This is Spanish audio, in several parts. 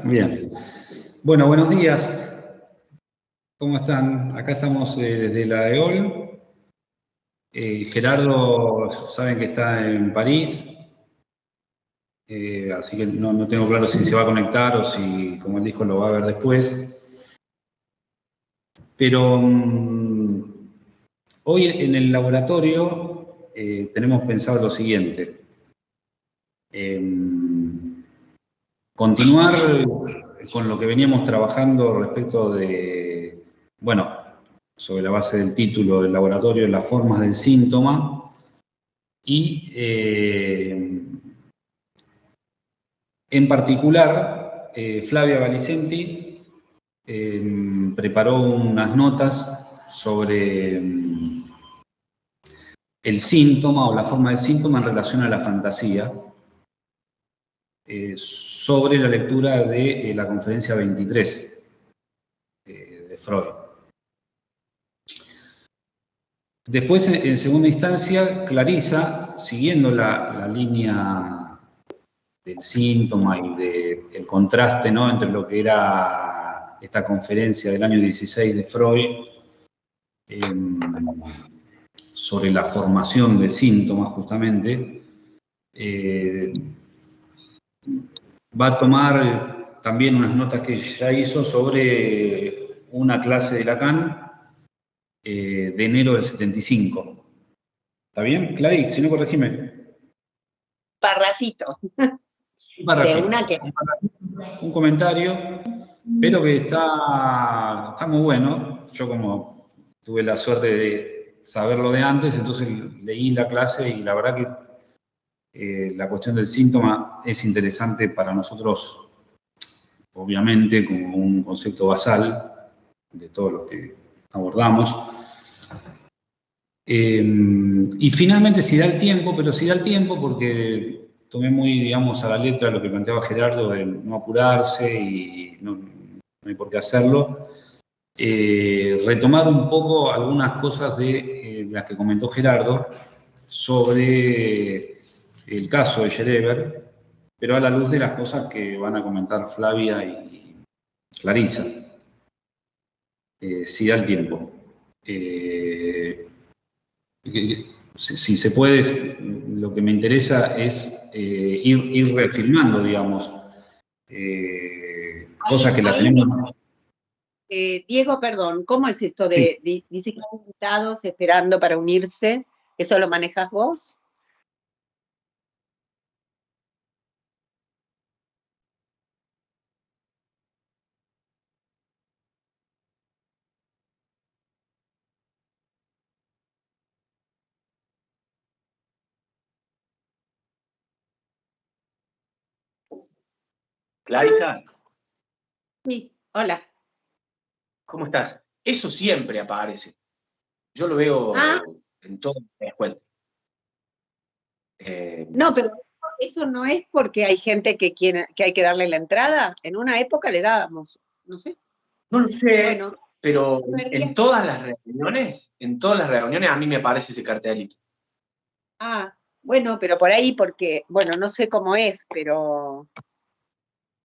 Bien. Bueno, buenos días. ¿Cómo están? Acá estamos desde la EOL. Gerardo, saben que está en París, así que no tengo claro si se va a conectar o si, como él dijo, lo va a ver después. Pero hoy en el laboratorio tenemos pensado lo siguiente. Continuar con lo que veníamos trabajando respecto de, bueno, sobre la base del título del laboratorio, las formas del síntoma, y en particular, Flavia Valicenti preparó unas notas sobre el síntoma o la forma del síntoma en relación a la fantasía, sobre la lectura de la conferencia 23 de Freud. Después, en segunda instancia, Clarisa, siguiendo la línea del síntoma y del contraste, ¿no?, entre lo que era esta conferencia del año 16 de Freud, sobre la formación de síntomas, justamente, va a tomar también unas notas que ya hizo sobre una clase de Lacan de enero del 75. ¿Está bien, Clary? Si no, corregime. Parrafito. Un parrafito. De una que... Un comentario, pero que está muy bueno. Yo, como tuve la suerte de saberlo de antes, entonces leí la clase y la verdad que la cuestión del síntoma es interesante para nosotros, obviamente, como un concepto basal de todo lo que abordamos. Y finalmente, si da el tiempo, porque tomé muy, digamos, a la letra lo que planteaba Gerardo de no apurarse y no hay por qué hacerlo, retomar un poco algunas cosas de las que comentó Gerardo sobre el caso de Schereber, pero a la luz de las cosas que van a comentar Flavia y Clarisa, si da el tiempo. Si se puede, lo que me interesa es ir reafirmando, digamos, cosas que la tenemos. Diego, perdón, ¿cómo es esto de, Sí. dice que hay invitados esperando para unirse? ¿Eso lo manejas vos? Clarisa. Sí, hola. ¿Cómo estás? Eso siempre aparece. Yo lo veo en todas las cuentas. No, pero eso no es porque hay gente que hay que darle la entrada. En una época le dábamos, no sé. No lo sé, bueno, pero en todas las reuniones a mí me aparece ese cartelito. Ah, bueno, pero por ahí porque, bueno, no sé cómo es, pero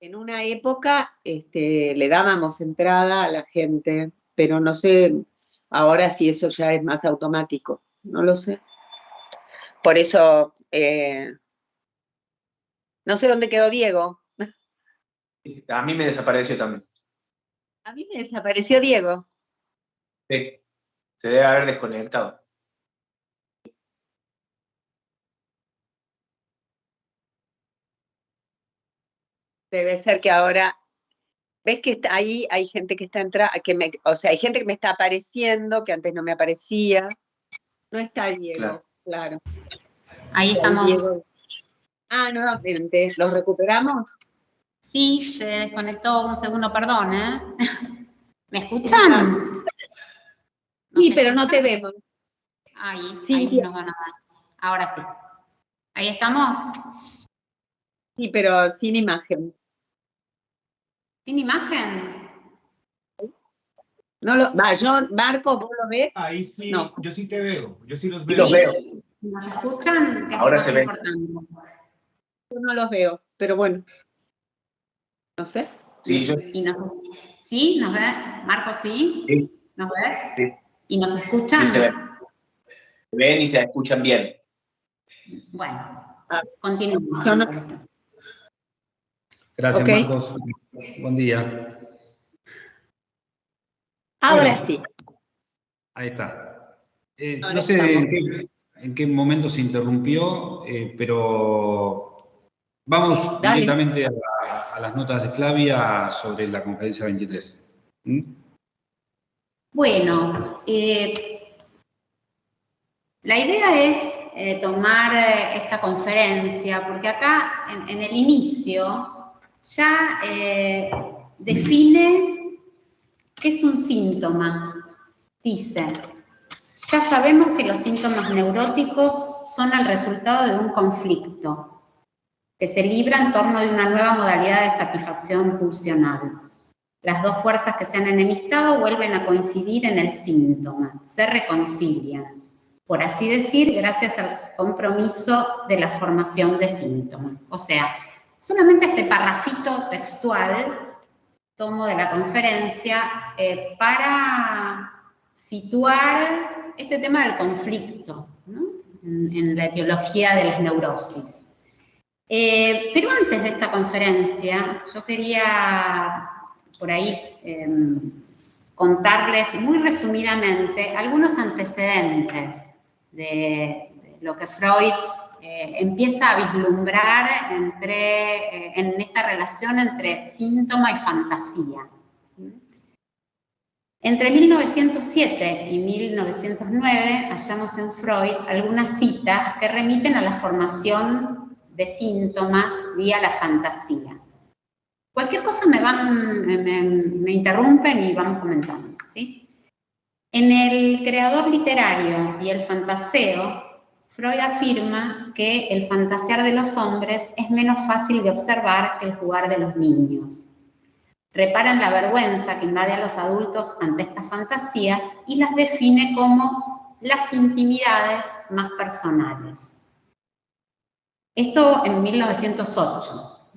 en una época le dábamos entrada a la gente, pero no sé ahora si eso ya es más automático, no lo sé. Por eso, no sé dónde quedó Diego. A mí me desapareció también. A mí me desapareció Diego. Sí, se debe haber desconectado. Debe ser que ahora, ves que ahí hay gente que está entrando, o sea, hay gente que me está apareciendo, que antes no me aparecía. No está Diego, claro. Ahí estamos. Diego. Ah, nuevamente, ¿los recuperamos? Sí, se desconectó un segundo, perdón, ¿eh? ¿Me escuchan? Sí, pero no te vemos. Ahí nos van a dar. Ahora sí. ¿Ahí estamos? Sí, pero sin imagen. ¿Sin imagen? No lo, Marco, ¿vos lo ves? Ahí sí, no. Yo sí te veo, yo sí los Sí, veo. los veo. ¿Nos escuchan? Ahora se ven. Yo no los veo, pero bueno. No sé. Sí, yo... ¿Sí? ¿Nos ves? Marco, ¿sí? Sí. ¿Nos ves? Sí. ¿Y nos escuchan? Sí, se ven. Se ven y se escuchan bien. Bueno, continuemos. No, no. Gracias, Ok. Marcos. Buen día. Ahora Bueno, sí. ahí está. Ahora No sé estamos. en qué momento se interrumpió, pero vamos Dale. directamente a las notas de Flavia sobre la conferencia 23. ¿Mm? Bueno, la idea es tomar esta conferencia, porque acá en el inicio ya define qué es un síntoma. Dice, ya sabemos que los síntomas neuróticos son el resultado de un conflicto que se libra en torno de una nueva modalidad de satisfacción pulsional. Las dos fuerzas que se han enemistado vuelven a coincidir en el síntoma, se reconcilian, por así decir, gracias al compromiso de la formación de síntomas. O sea, solamente este parrafito textual tomo de la conferencia para situar este tema del conflicto, ¿no? en la etiología de las neurosis. Pero antes de esta conferencia, yo quería por ahí contarles muy resumidamente algunos antecedentes de lo que Freud empieza a vislumbrar en esta relación entre síntoma y fantasía. Entre 1907 y 1909 hallamos en Freud algunas citas que remiten a la formación de síntomas vía la fantasía. Cualquier cosa me interrumpen y vamos comentando, ¿sí? En El creador literario y el fantaseo, Freud afirma que el fantasear de los hombres es menos fácil de observar que el jugar de los niños. Repara en la vergüenza que invade a los adultos ante estas fantasías y las define como las intimidades más personales. Esto en 1908.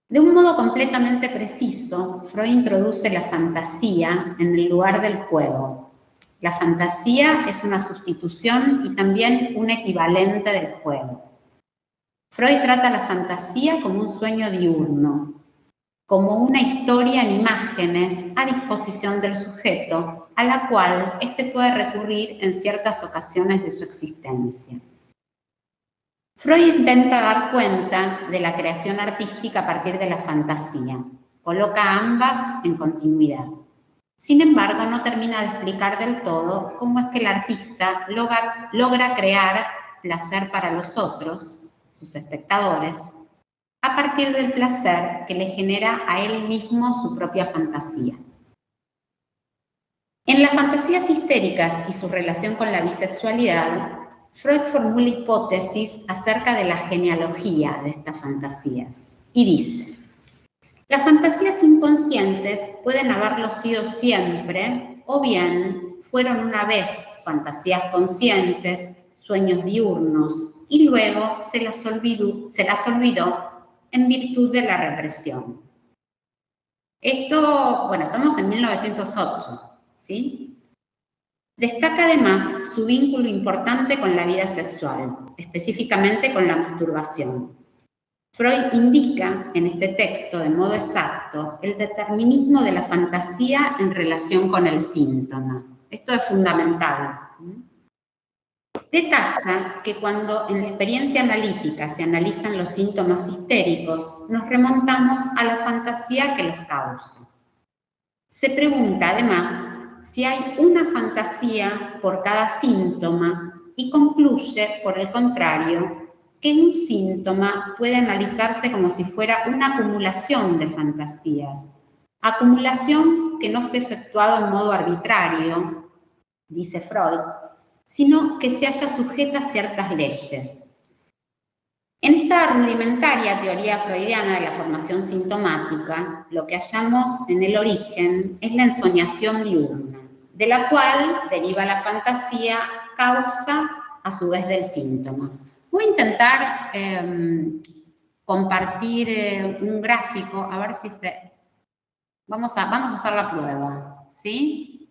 De un modo completamente preciso, Freud introduce la fantasía en el lugar del juego. La fantasía es una sustitución y también un equivalente del juego. Freud trata la fantasía como un sueño diurno, como una historia en imágenes a disposición del sujeto, a la cual éste puede recurrir en ciertas ocasiones de su existencia. Freud intenta dar cuenta de la creación artística a partir de la fantasía. Coloca ambas en continuidad. Sin embargo, no termina de explicar del todo cómo es que el artista logra crear placer para los otros, sus espectadores, a partir del placer que le genera a él mismo su propia fantasía. En las fantasías histéricas y su relación con la bisexualidad, Freud formula hipótesis acerca de la genealogía de estas fantasías y dice: las fantasías inconscientes pueden haberlo sido siempre, o bien fueron una vez fantasías conscientes, sueños diurnos, y luego se las olvidó en virtud de la represión. Esto, bueno, estamos en 1908, ¿sí? Destaca además su vínculo importante con la vida sexual, específicamente con la masturbación. Freud indica en este texto de modo exacto el determinismo de la fantasía en relación con el síntoma. Esto es fundamental. Detalla que cuando en la experiencia analítica se analizan los síntomas histéricos, nos remontamos a la fantasía que los causa. Se pregunta además si hay una fantasía por cada síntoma y concluye, por el contrario, que un síntoma puede analizarse como si fuera una acumulación de fantasías. Acumulación que no se ha efectuado en modo arbitrario, dice Freud, sino que se halla sujeta a ciertas leyes. En esta rudimentaria teoría freudiana de la formación sintomática, lo que hallamos en el origen es la ensoñación diurna, de la cual deriva la fantasía, causa a su vez del síntoma. Voy a intentar compartir un gráfico, a ver si se... Vamos a hacer la prueba, ¿sí?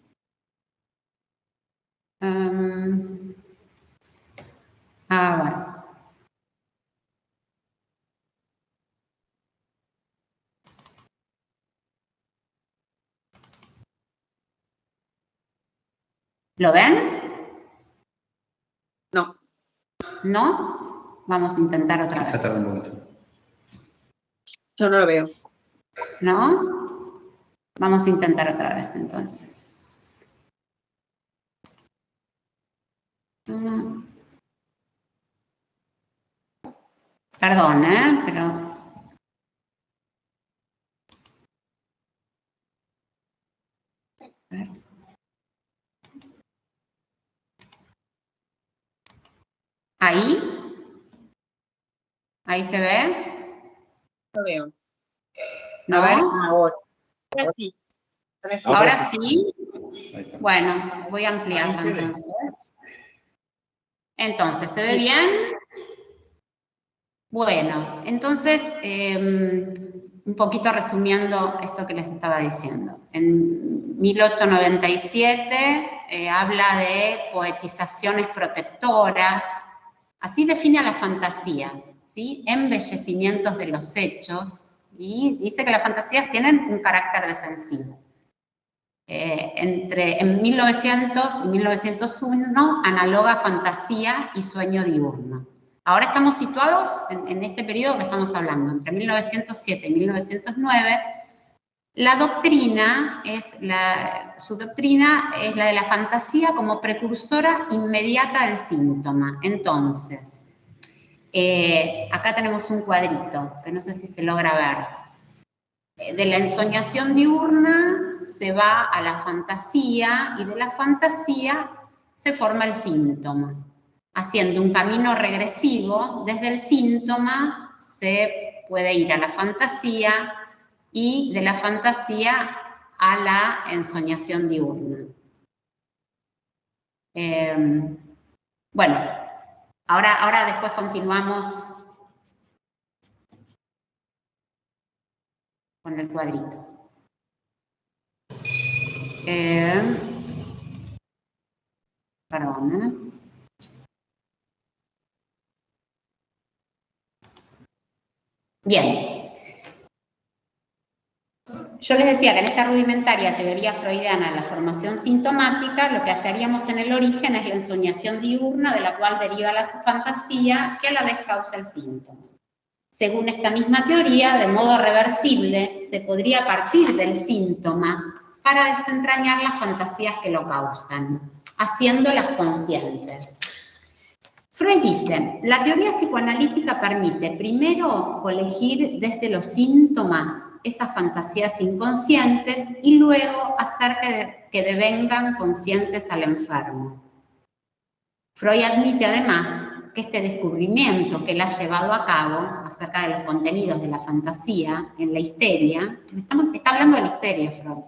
A ver. ¿Lo ven? No. ¿No? Vamos a intentar otra vez. Yo no lo veo. ¿No? Vamos a intentar otra vez, entonces. Perdón, pero... A ver. ¿Ahí se ve? No lo veo. ¿No? A ver, ahora sí. ¿Ahora sí? Bueno, voy a ampliarlo entonces. Entonces, ¿se ve bien? Bueno, entonces, un poquito resumiendo esto que les estaba diciendo. En 1897 habla de poetizaciones protectoras, así define a las fantasías, ¿sí? Embellecimientos de los hechos, y dice que las fantasías tienen un carácter defensivo. En 1900 y 1901 analoga fantasía y sueño diurno. Ahora estamos situados en este periodo que estamos hablando, entre 1907 y 1909. La doctrina su doctrina es la de la fantasía como precursora inmediata del síntoma. Entonces, acá tenemos un cuadrito, que no sé si se logra ver. De la ensoñación diurna se va a la fantasía y de la fantasía se forma el síntoma, haciendo un camino regresivo. Desde el síntoma se puede ir a la fantasía y de la fantasía a la ensoñación diurna. Bueno, ahora después continuamos con el cuadrito. Perdón. Bien. Yo les decía que en esta rudimentaria teoría freudiana de la formación sintomática, lo que hallaríamos en el origen es la ensoñación diurna, de la cual deriva la fantasía, que a la vez causa el síntoma. Según esta misma teoría, de modo reversible, se podría partir del síntoma para desentrañar las fantasías que lo causan, haciéndolas conscientes. Freud dice, la teoría psicoanalítica permite primero colegir desde los síntomas esas fantasías inconscientes y luego hacer que devengan conscientes al enfermo. Freud admite además que este descubrimiento que él ha llevado a cabo acerca de los contenidos de la fantasía en la histeria, está hablando de la histeria Freud,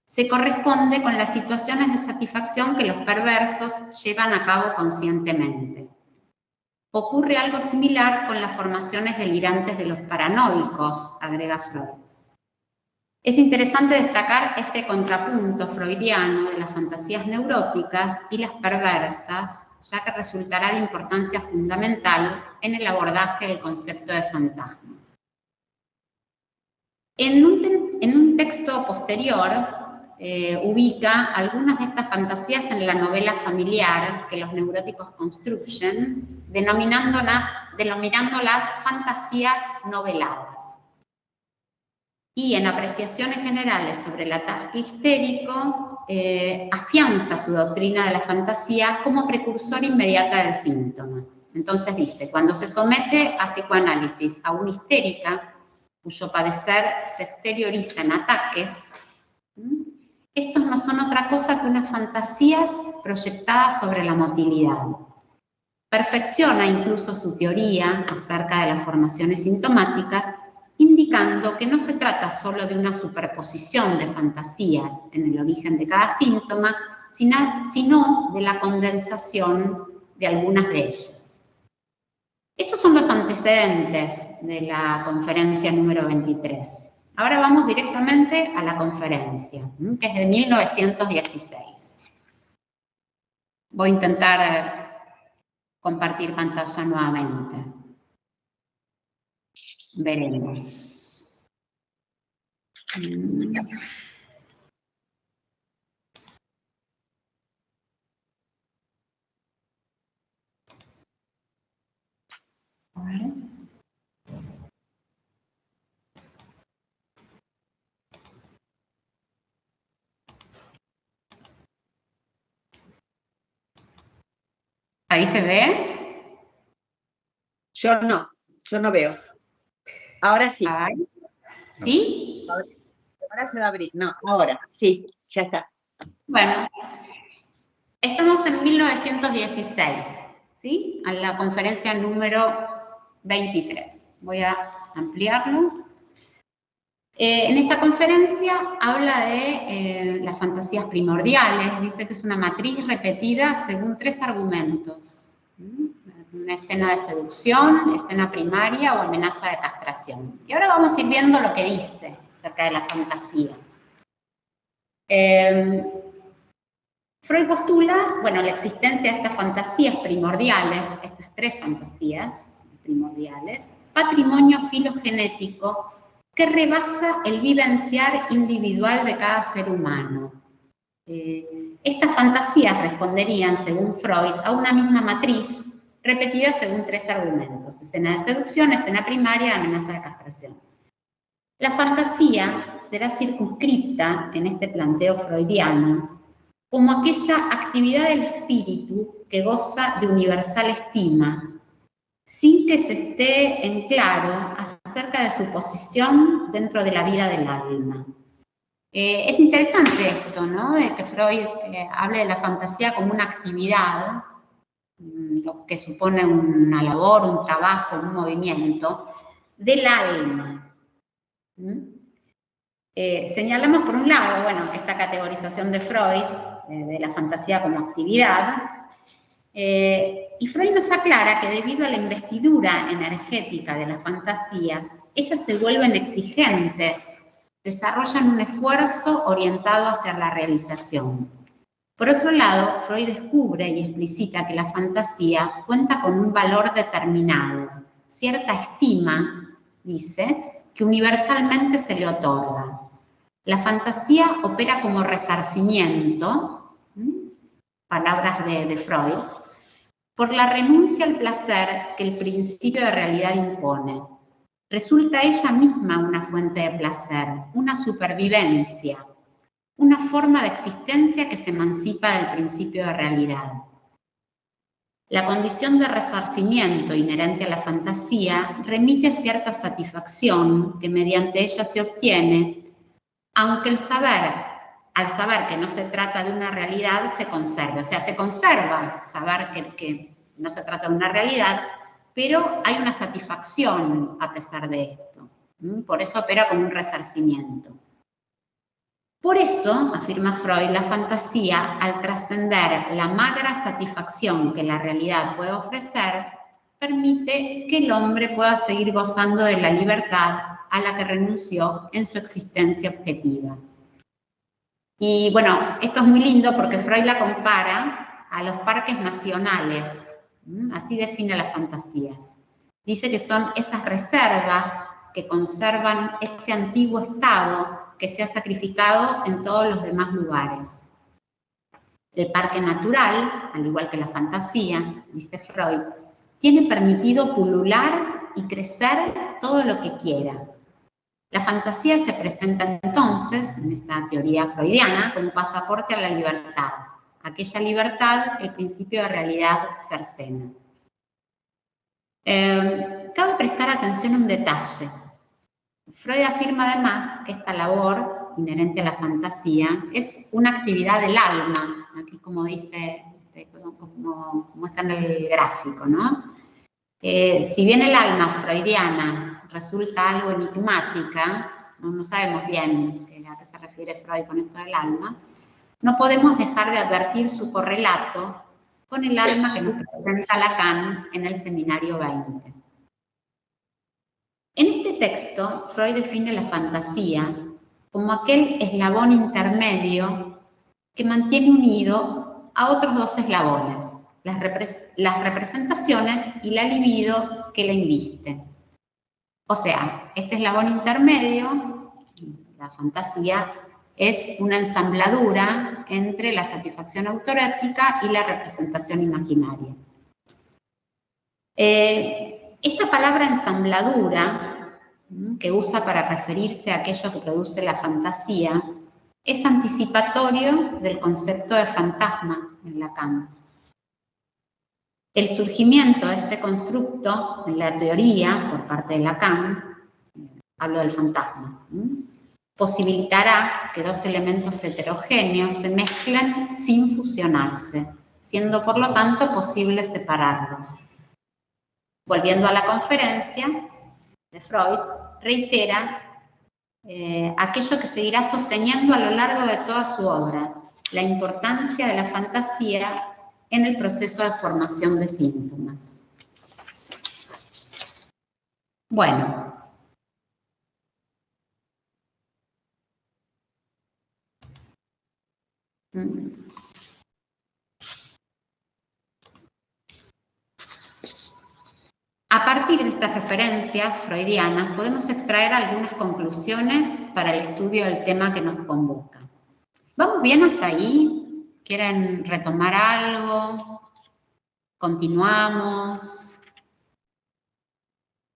se corresponde con las situaciones de satisfacción que los perversos llevan a cabo conscientemente. Ocurre algo similar con las formaciones delirantes de los paranoicos, agrega Freud. Es interesante destacar este contrapunto freudiano de las fantasías neuróticas y las perversas, ya que resultará de importancia fundamental en el abordaje del concepto de fantasma. En un texto posterior, ubica algunas de estas fantasías en la novela familiar que los neuróticos construyen, denominándolas fantasías noveladas. Y en apreciaciones generales sobre el ataque histérico, afianza su doctrina de la fantasía como precursora inmediata del síntoma. Entonces dice, cuando se somete a psicoanálisis a una histérica, cuyo padecer se exterioriza en ataques, estos no son otra cosa que unas fantasías proyectadas sobre la motilidad. Perfecciona incluso su teoría acerca de las formaciones sintomáticas, indicando que no se trata solo de una superposición de fantasías en el origen de cada síntoma, sino de la condensación de algunas de ellas. Estos son los antecedentes de la conferencia número 23. Ahora vamos directamente a la conferencia, que es de 1916. Voy a intentar compartir pantalla nuevamente. Veremos. A ver. ¿Ahí se ve? Yo no veo. Ahora sí. ¿Sí? Ahora se va a abrir. No, ahora, sí, ya está. Bueno, estamos en 1916, ¿sí? A la conferencia número 23. Voy a ampliarlo. En esta conferencia habla de las fantasías primordiales, dice que es una matriz repetida según 3 argumentos. Una escena de seducción, escena primaria o amenaza de castración. Y ahora vamos a ir viendo lo que dice acerca de la fantasía. Freud postula, bueno, la existencia de estas fantasías primordiales, estas 3 fantasías primordiales, patrimonio filogenético que rebasa el vivenciar individual de cada ser humano. Estas fantasías responderían, según Freud, a una misma matriz, repetida según 3 argumentos: escena de seducción, escena primaria, amenaza de castración. La fantasía será circunscripta en este planteo freudiano como aquella actividad del espíritu que goza de universal estima, sin que se esté en claro acerca de su posición dentro de la vida del alma. Es interesante esto, ¿no? De que Freud hable de la fantasía como una actividad, lo que supone una labor, un trabajo, un movimiento del alma. Señalamos por un lado, bueno, esta categorización de Freud de la fantasía como actividad, y Freud nos aclara que debido a la investidura energética de las fantasías, ellas se vuelven exigentes, desarrollan un esfuerzo orientado hacia la realización. Por otro lado, Freud descubre y explicita que la fantasía cuenta con un valor determinado, cierta estima, dice, que universalmente se le otorga. La fantasía opera como resarcimiento, palabras de Freud, por la renuncia al placer que el principio de realidad impone. Resulta ella misma una fuente de placer, una supervivencia, una forma de existencia que se emancipa del principio de realidad. La condición de resarcimiento inherente a la fantasía remite a cierta satisfacción que mediante ella se obtiene, aunque al saber que no se trata de una realidad, se conserva. O sea, se conserva saber que no se trata de una realidad, pero hay una satisfacción a pesar de esto. Por eso opera como un resarcimiento. Por eso, afirma Freud, la fantasía, al trascender la magra satisfacción que la realidad puede ofrecer, permite que el hombre pueda seguir gozando de la libertad a la que renunció en su existencia objetiva. Y bueno, esto es muy lindo porque Freud la compara a los parques nacionales. Así define las fantasías. Dice que son esas reservas que conservan ese antiguo estado que se ha sacrificado en todos los demás lugares. El parque natural, al igual que la fantasía, dice Freud, tiene permitido pulular y crecer todo lo que quiera. La fantasía se presenta entonces, en esta teoría freudiana, como pasaporte a la libertad, aquella libertad que el principio de realidad cercena. Cabe prestar atención a un detalle. Freud afirma además que esta labor inherente a la fantasía es una actividad del alma, aquí como dice, como está en el gráfico, ¿no? Si bien el alma freudiana resulta algo enigmática, no sabemos bien a qué se refiere Freud con esto del alma, no podemos dejar de advertir su correlato con el alma que nos presenta Lacan en el seminario 20. En este texto, Freud define la fantasía como aquel eslabón intermedio que mantiene unido a otros dos eslabones, las representaciones y la libido que la inviste. O sea, este eslabón intermedio, la fantasía, es una ensambladura entre la satisfacción autoerótica y la representación imaginaria. Esta palabra ensambladura, que usa para referirse a aquello que produce la fantasía, es anticipatorio del concepto de fantasma en Lacan. El surgimiento de este constructo en la teoría, por parte de Lacan, hablo del fantasma, posibilitará que dos elementos heterogéneos se mezclen sin fusionarse, siendo por lo tanto posible separarlos. Volviendo a la conferencia de Freud, reitera aquello que seguirá sosteniendo a lo largo de toda su obra, la importancia de la fantasía en el proceso de formación de síntomas. Bueno. A partir de estas referencias freudianas podemos extraer algunas conclusiones para el estudio del tema que nos convoca. ¿Vamos bien hasta ahí? ¿Quieren retomar algo? ¿Continuamos?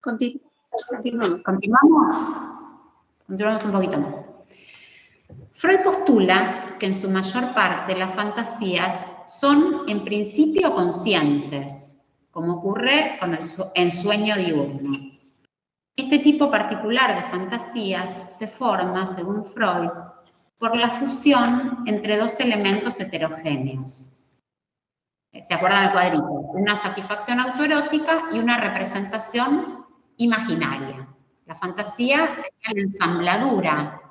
Continuamos. Continuamos un poquito más. Freud postula que en su mayor parte las fantasías son en principio conscientes, como ocurre con el sueño diurno. Este tipo particular de fantasías se forma, según Freud, por la fusión entre dos elementos heterogéneos. ¿Se acuerdan del cuadrito? Una satisfacción autoerótica y una representación imaginaria. La fantasía sería la ensambladura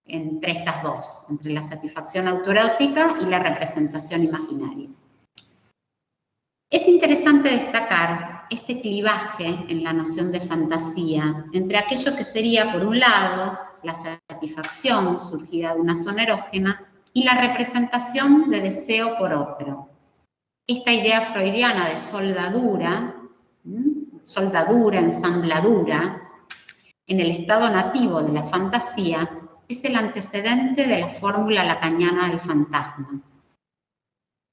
entre estas dos, entre la satisfacción autoerótica y la representación imaginaria. Es interesante destacar este clivaje en la noción de fantasía entre aquello que sería, por un lado, la satisfacción surgida de una zona erógena y la representación de deseo por otro. Esta idea freudiana de soldadura, ensambladura, en el estado nativo de la fantasía, es el antecedente de la fórmula lacaniana del fantasma.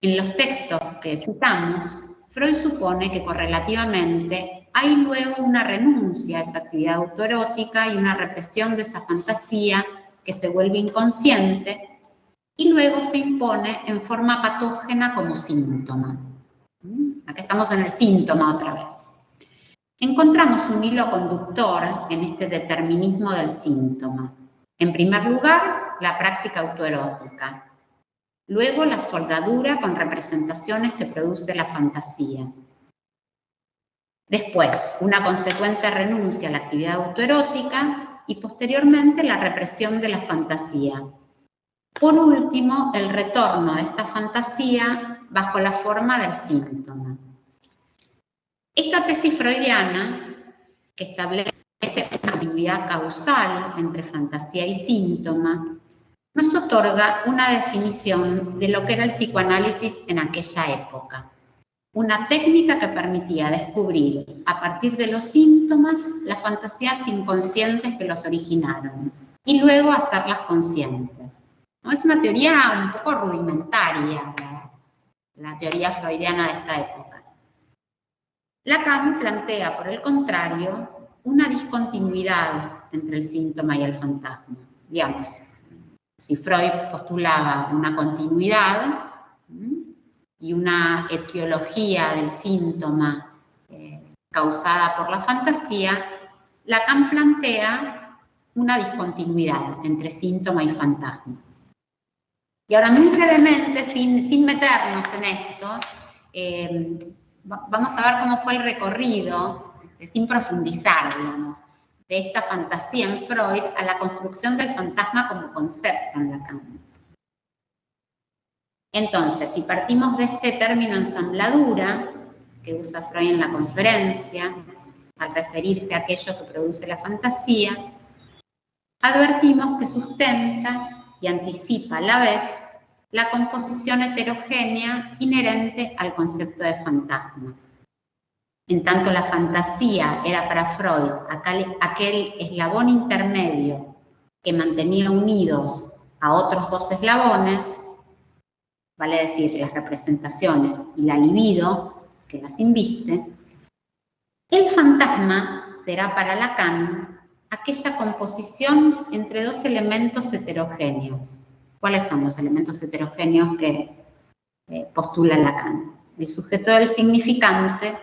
En los textos que citamos, Freud supone que correlativamente hay luego una renuncia a esa actividad autoerótica y una represión de esa fantasía que se vuelve inconsciente y luego se impone en forma patógena como síntoma. Acá estamos en el síntoma otra vez. Encontramos un hilo conductor en este determinismo del síntoma. En primer lugar, la práctica autoerótica. Luego, la soldadura con representaciones que produce la fantasía. Después, una consecuente renuncia a la actividad autoerótica y posteriormente la represión de la fantasía. Por último, el retorno de esta fantasía bajo la forma del síntoma. Esta tesis freudiana, que establece una actividad causal entre fantasía y síntoma, nos otorga una definición de lo que era el psicoanálisis en aquella época. Una técnica que permitía descubrir, a partir de los síntomas, las fantasías inconscientes que los originaron y luego hacerlas conscientes. ¿No? Es una teoría un poco rudimentaria, la teoría freudiana de esta época. Lacan plantea, por el contrario, una discontinuidad entre el síntoma y el fantasma. Digamos, si Freud postulaba una continuidad y una etiología del síntoma causada por la fantasía, Lacan plantea una discontinuidad entre síntoma y fantasma. Y ahora, muy brevemente, sin meternos en esto, vamos a ver cómo fue el recorrido, sin profundizar, digamos, de esta fantasía en Freud a la construcción del fantasma como concepto en Lacan. Entonces, si partimos de este término ensambladura, que usa Freud en la conferencia, al referirse a aquello que produce la fantasía, advertimos que sustenta y anticipa a la vez la composición heterogénea inherente al concepto de fantasma. En tanto la fantasía era para Freud aquel eslabón intermedio que mantenía unidos a otros dos eslabones, vale decir, las representaciones y la libido que las inviste, el fantasma será para Lacan aquella composición entre dos elementos heterogéneos. ¿Cuáles son los elementos heterogéneos que postula Lacan? El sujeto del significante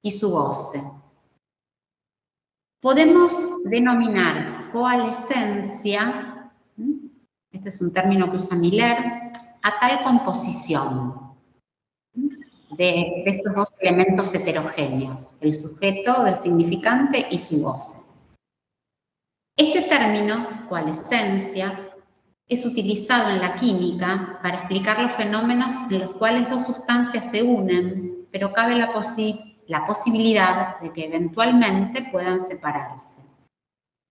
y su goce. Podemos denominar coalescencia, este es un término que usa Miller, a tal composición de estos dos elementos heterogéneos, el sujeto del significante y su goce. Este término, coalescencia, es utilizado en la química para explicar los fenómenos en los cuales dos sustancias se unen, pero cabe la posibilidad de que eventualmente puedan separarse.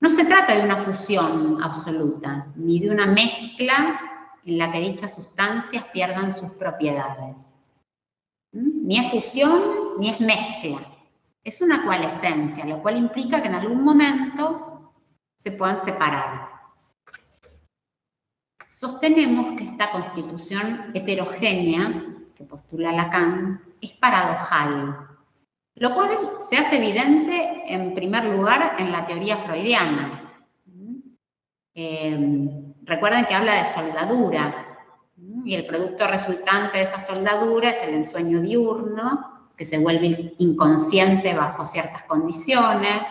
No se trata de una fusión absoluta, ni de una mezcla en la que dichas sustancias pierdan sus propiedades. Ni es fusión, ni es mezcla. Es una coalescencia, lo cual implica que en algún momento se puedan separar. Sostenemos que esta constitución heterogénea, que postula Lacan, es paradojal, lo cual se hace evidente, en primer lugar, en la teoría freudiana. Recuerden que habla de soldadura, y el producto resultante de esa soldadura es el ensueño diurno, que se vuelve inconsciente bajo ciertas condiciones,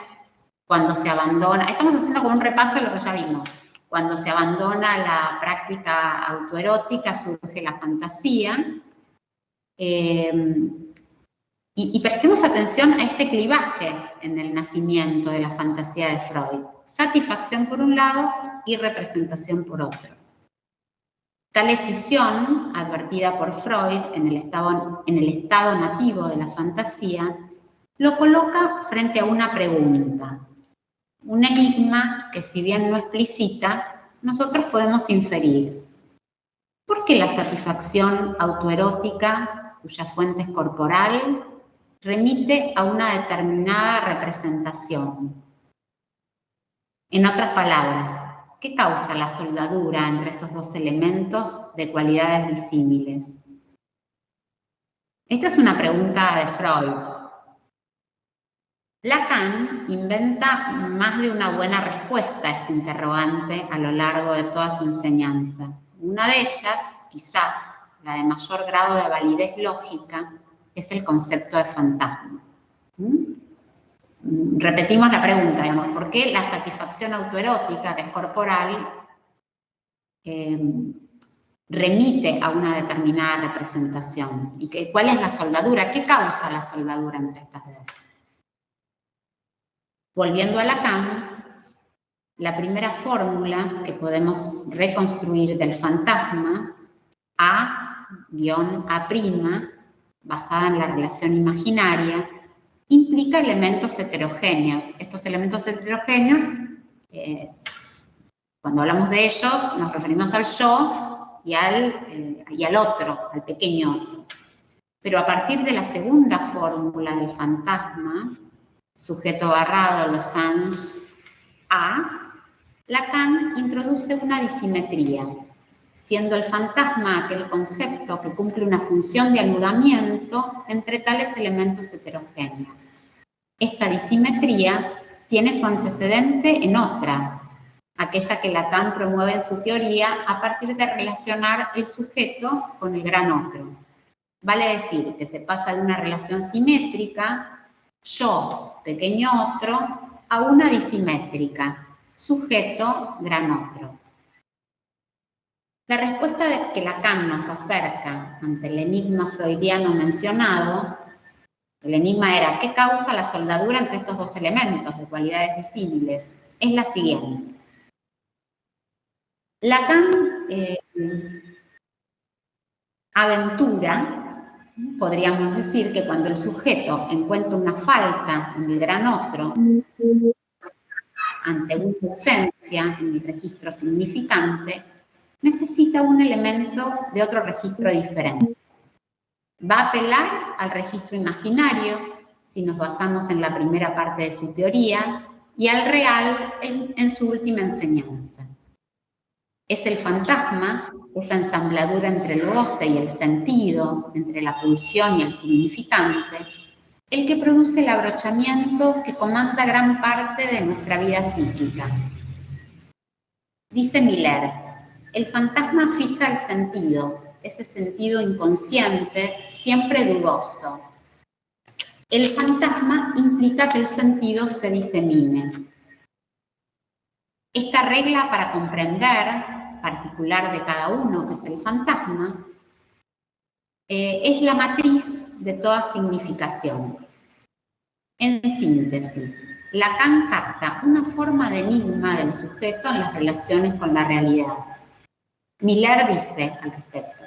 cuando se abandona, estamos haciendo como un repaso de lo que ya vimos, cuando se abandona la práctica autoerótica surge la fantasía, y prestemos atención a este clivaje en el nacimiento de la fantasía de Freud. Satisfacción por un lado y representación por otro. Tal escisión, advertida por Freud en el estado nativo de la fantasía, lo coloca frente a una pregunta, un enigma que, si bien no explicita, nosotros podemos inferir. ¿Por qué la satisfacción autoerótica, cuya fuente es corporal, remite a una determinada representación? En otras palabras, ¿qué causa la soldadura entre esos dos elementos de cualidades disímiles? Esta es una pregunta de Freud. Lacan inventa más de una buena respuesta a este interrogante a lo largo de toda su enseñanza. Una de ellas, quizás la de mayor grado de validez lógica, es el concepto de fantasma. Repetimos la pregunta, digamos, ¿por qué la satisfacción autoerótica, que es corporal, remite a una determinada representación? ¿Y cuál es la soldadura? ¿Qué causa la soldadura entre estas dos? Volviendo a Lacan, la primera fórmula que podemos reconstruir del fantasma, A-A', basada en la relación imaginaria, implica elementos heterogéneos. Estos elementos heterogéneos, cuando hablamos de ellos, nos referimos al yo y al otro, al pequeño otro. Pero a partir de la segunda fórmula del fantasma, sujeto barrado, losange, A, Lacan introduce una disimetría, siendo el fantasma aquel concepto que cumple una función de anudamiento entre tales elementos heterogéneos. Esta disimetría tiene su antecedente en otra, aquella que Lacan promueve en su teoría a partir de relacionar el sujeto con el gran otro. Vale decir que se pasa de una relación simétrica, yo, pequeño otro, a una disimétrica, sujeto, gran otro. La respuesta que Lacan nos acerca ante el enigma freudiano mencionado, el enigma era ¿qué causa la soldadura entre estos dos elementos de cualidades disímiles? Es la siguiente. Lacan Aventura, podríamos decir que cuando el sujeto encuentra una falta en el gran otro, ante una ausencia en el registro significante, necesita un elemento de otro registro diferente. Va a apelar al registro imaginario, si nos basamos en la primera parte de su teoría, y al real en su última enseñanza. Es el fantasma, esa ensambladura entre el goce y el sentido, entre la pulsión y el significante, el que produce el abrochamiento que comanda gran parte de nuestra vida psíquica. Dice Miller, el fantasma fija el sentido, ese sentido inconsciente, siempre dudoso. El fantasma implica que el sentido se disemine. Esta regla para comprender, particular de cada uno, que es el fantasma, es la matriz de toda significación. En síntesis, Lacan capta una forma de enigma del sujeto en las relaciones con la realidad. Miller dice al respecto,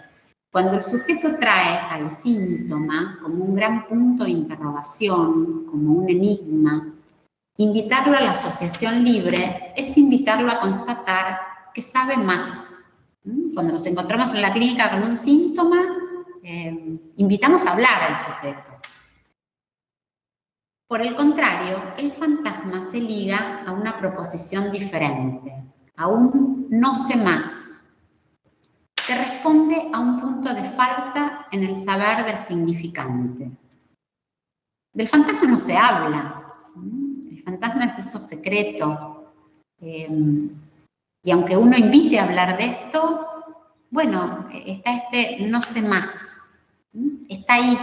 cuando el sujeto trae al síntoma como un gran punto de interrogación, como un enigma, invitarlo a la asociación libre es invitarlo a constatar que sabe más. Cuando nos encontramos en la clínica con un síntoma, invitamos a hablar al sujeto. Por el contrario, el fantasma se liga a una proposición diferente, a un no sé más, que responde a un punto de falta en el saber del significante. Del fantasma no se habla, el fantasma es eso secreto, y aunque uno invite a hablar de esto, bueno, está este no sé más, está ahí.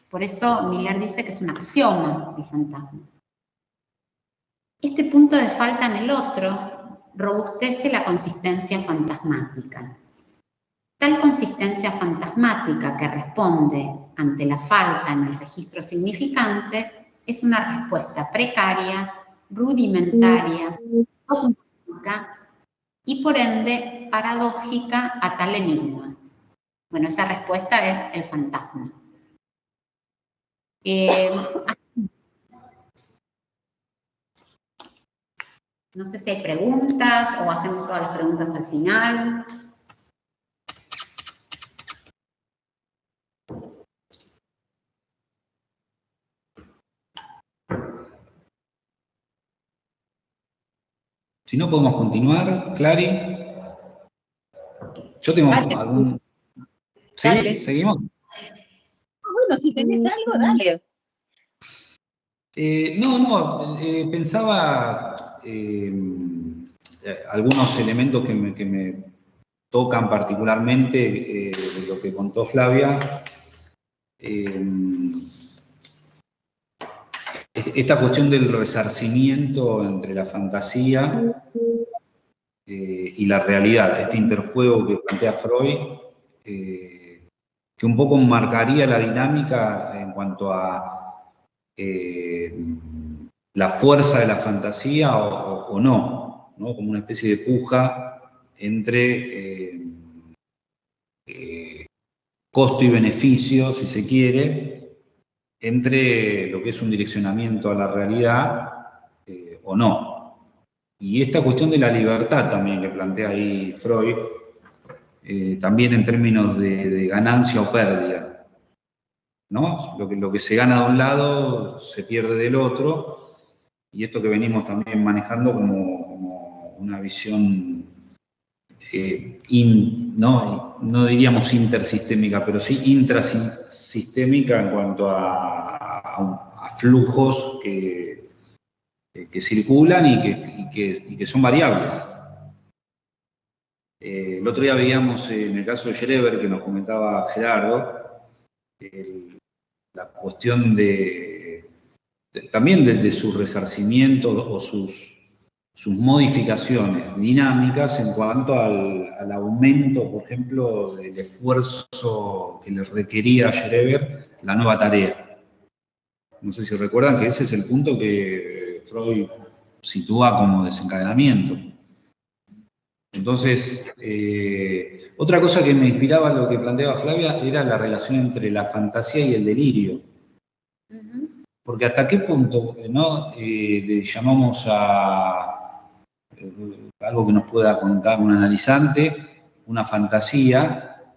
Por eso Miller dice que es un axioma el fantasma. Este punto de falta en el otro robustece la consistencia fantasmática. Tal consistencia fantasmática que responde ante la falta en el registro significante es una respuesta precaria, rudimentaria, dogmática y por ende paradójica a tal enigma. Bueno, esa respuesta es el fantasma. No sé si hay preguntas o hacemos todas las preguntas al final. Si no, podemos continuar. Clary. Yo tengo algún... ¿Sí? Dale. ¿Seguimos? Bueno, si tenés algo, dale. Pensaba algunos elementos que me tocan particularmente de lo que contó Flavia. Esta cuestión del resarcimiento entre la fantasía y la realidad, este interfuego que plantea Freud, que un poco marcaría la dinámica en cuanto a la fuerza de la fantasía o no, como una especie de puja entre costo y beneficio, si se quiere, entre lo que es un direccionamiento a la realidad o no. Y esta cuestión de la libertad también que plantea ahí Freud, también en términos de ganancia o pérdida, ¿no? Lo que se gana de un lado se pierde del otro, y esto que venimos también manejando como una visión, no diríamos intersistémica, pero sí intrasistémica en cuanto a flujos que circulan y que son variables. El otro día veíamos en el caso de Schreber, que nos comentaba Gerardo, la cuestión también de su resarcimiento o sus modificaciones dinámicas en cuanto al aumento, por ejemplo, del esfuerzo que le requería a Schreber la nueva tarea. No sé si recuerdan que ese es el punto que Freud sitúa como desencadenamiento. Entonces, otra cosa que me inspiraba lo que planteaba Flavia era la relación entre la fantasía y el delirio. Porque hasta qué punto, ¿no? Le llamamos a algo que nos pueda contar un analizante, una fantasía,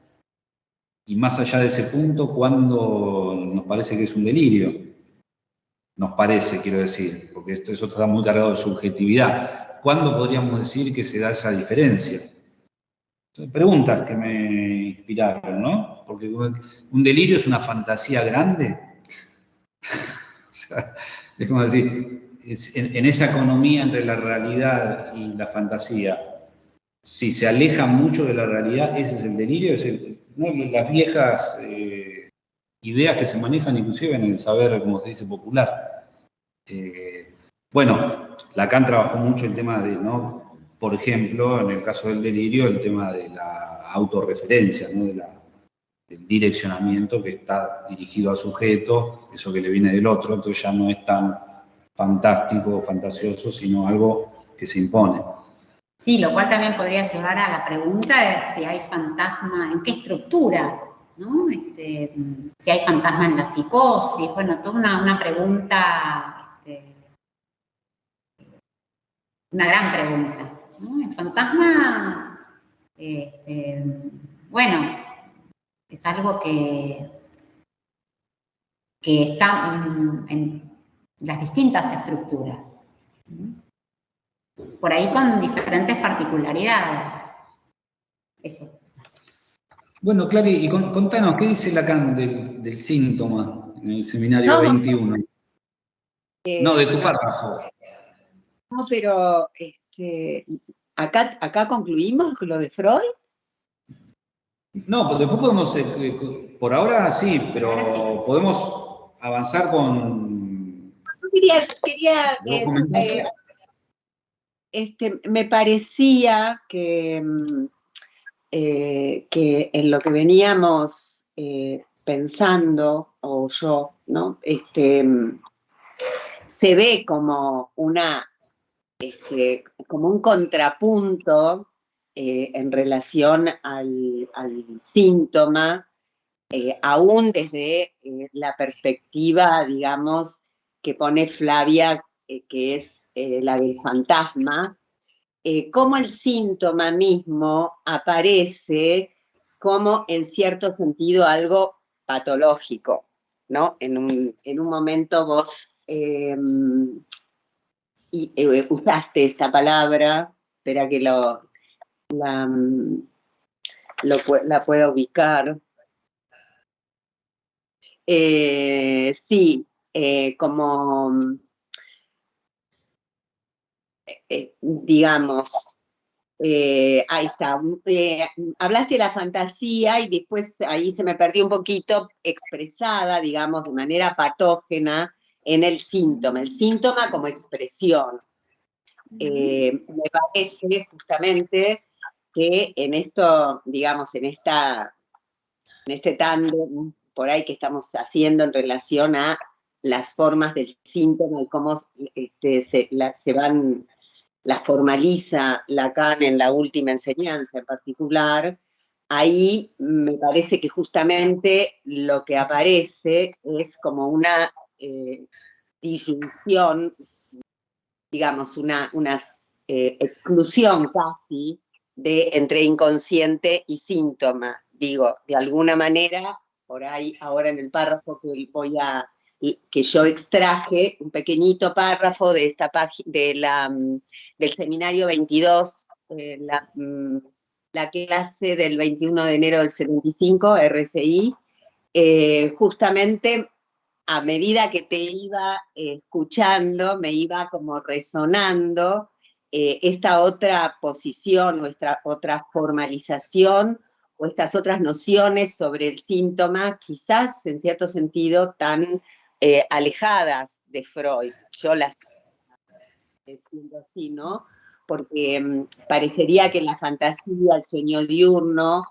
y más allá de ese punto, ¿cuándo nos parece que es un delirio? Nos parece, quiero decir, porque eso está muy cargado de subjetividad. ¿Cuándo podríamos decir que se da esa diferencia? Entonces, preguntas que me inspiraron, ¿no? Porque un delirio es una fantasía grande. O sea, es como decir, en esa economía entre la realidad y la fantasía, si se aleja mucho de la realidad, ese es el delirio, ¿no? Las viejas ideas que se manejan inclusive en el saber, como se dice, popular. Bueno, Lacan trabajó mucho el tema de, ¿no? Por ejemplo, en el caso del delirio, el tema de la autorreferencia, ¿no? Del direccionamiento que está dirigido al sujeto, eso que le viene del otro, entonces ya no es tan fantástico o fantasioso, sino algo que se impone. Sí, lo cual también podría llevar a la pregunta de si hay fantasma, en qué estructuras, ¿no? Si hay fantasma en la psicosis, bueno, toda una pregunta, una gran pregunta, ¿no? El fantasma, bueno, es algo que está en las distintas estructuras, ¿no? Por ahí con diferentes particularidades. Eso. Bueno, Clary, y contanos, ¿qué dice Lacan del síntoma en el seminario 21? No, de tu párrafo. No, pero acá concluimos con lo de Freud. No, pues después podemos, por ahora sí, pero podemos avanzar con... Me parecía que en lo que veníamos pensando, o yo, ¿no? Se ve como como un contrapunto en relación al síntoma, aún desde la perspectiva, digamos, que pone Flavia, que es la del fantasma, cómo el síntoma mismo aparece como, en cierto sentido, algo patológico, ¿no? En un momento vos usaste esta palabra, espera que la pueda ubicar. Sí, como, digamos, ahí está, hablaste de la fantasía y después ahí se me perdió un poquito expresada, digamos, de manera patógena en el síntoma como expresión. Me parece justamente que en esto, digamos, en este tándem por ahí que estamos haciendo en relación a las formas del síntoma y cómo la formaliza Lacan en la última enseñanza en particular, ahí me parece que justamente lo que aparece es como una disyunción, digamos, una exclusión casi entre inconsciente y síntoma. Digo, de alguna manera, por ahí, ahora en el párrafo que yo extraje, un pequeñito párrafo de esta página del seminario 22, la clase del 21 de enero del 75, RCI, justamente a medida que te iba escuchando, me iba como resonando esta otra posición, nuestra otra formalización, o estas otras nociones sobre el síntoma, quizás en cierto sentido tan alejadas de Freud. Yo las siento así, ¿no? Porque parecería que en la fantasía, el sueño diurno,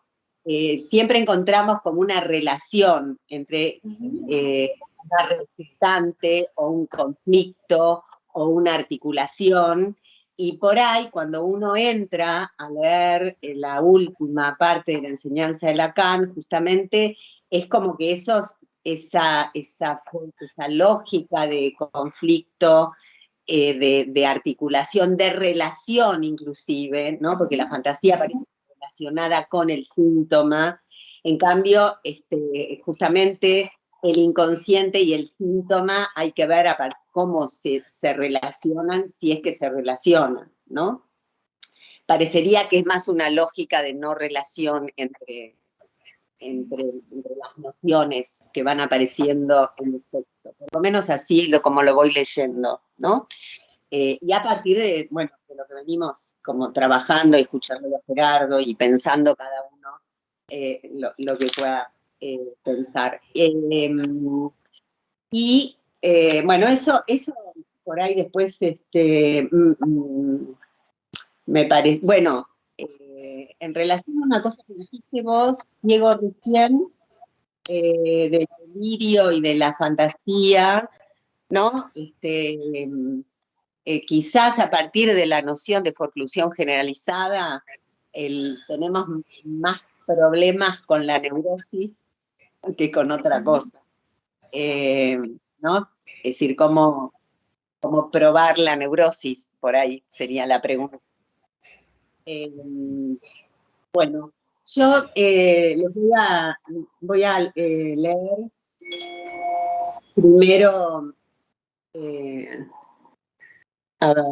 siempre encontramos como una relación entre una resultante o un conflicto o una articulación, Y por ahí, cuando uno entra a leer la última parte de la enseñanza de Lacan, justamente es como que esa lógica de conflicto, de articulación, de relación inclusive, ¿no? Porque la fantasía parece relacionada con el síntoma. En cambio, justamente el inconsciente y el síntoma hay que ver cómo se relacionan, si es que se relacionan, ¿no? Parecería que es más una lógica de no relación entre las nociones que van apareciendo en el texto. Por lo menos así como lo voy leyendo, ¿no? Y a partir de lo que venimos como trabajando y escuchando a Gerardo y pensando cada uno lo que pueda pensar. Eso por ahí después me parece, en relación a una cosa que dijiste vos, Diego, recién, del delirio y de la fantasía, ¿no? Quizás a partir de la noción de forclusión generalizada, tenemos más problemas con la neurosis que con otra cosa, ¿no? Es decir, ¿cómo probar la neurosis? Por ahí sería la pregunta. Bueno, yo les voy a leer primero, a ver,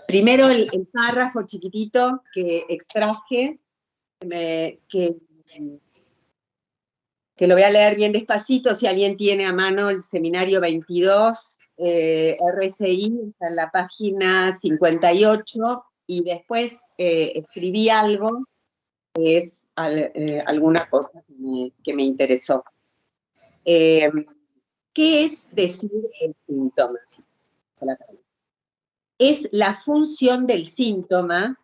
primero el párrafo chiquitito que extraje, que lo voy a leer bien despacito. Si alguien tiene a mano el seminario 22, RSI, está en la página 58, y después escribí algo que es alguna cosa que me interesó. ¿Qué es decir el síntoma? Es la función del síntoma,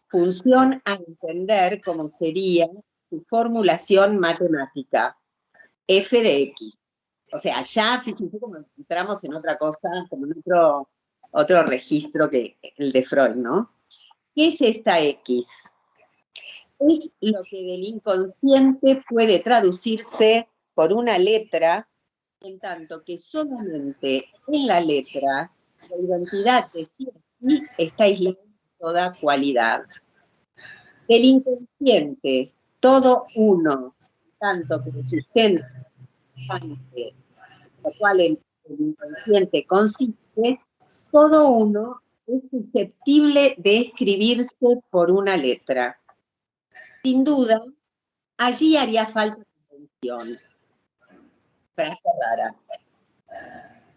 función a entender como sería su formulación matemática, f de x. O sea, ya fíjense cómo entramos en otra cosa, como en otro registro que el de Freud, ¿no? ¿Qué es esta x? Es lo que del inconsciente puede traducirse por una letra, en tanto que solamente en la letra la identidad de sí está aislada de toda cualidad. Del inconsciente, todo uno, tanto que sustenta, lo cual el inconsciente consiste, todo uno es susceptible de escribirse por una letra. Sin duda, allí haría falta convención. Frase rara.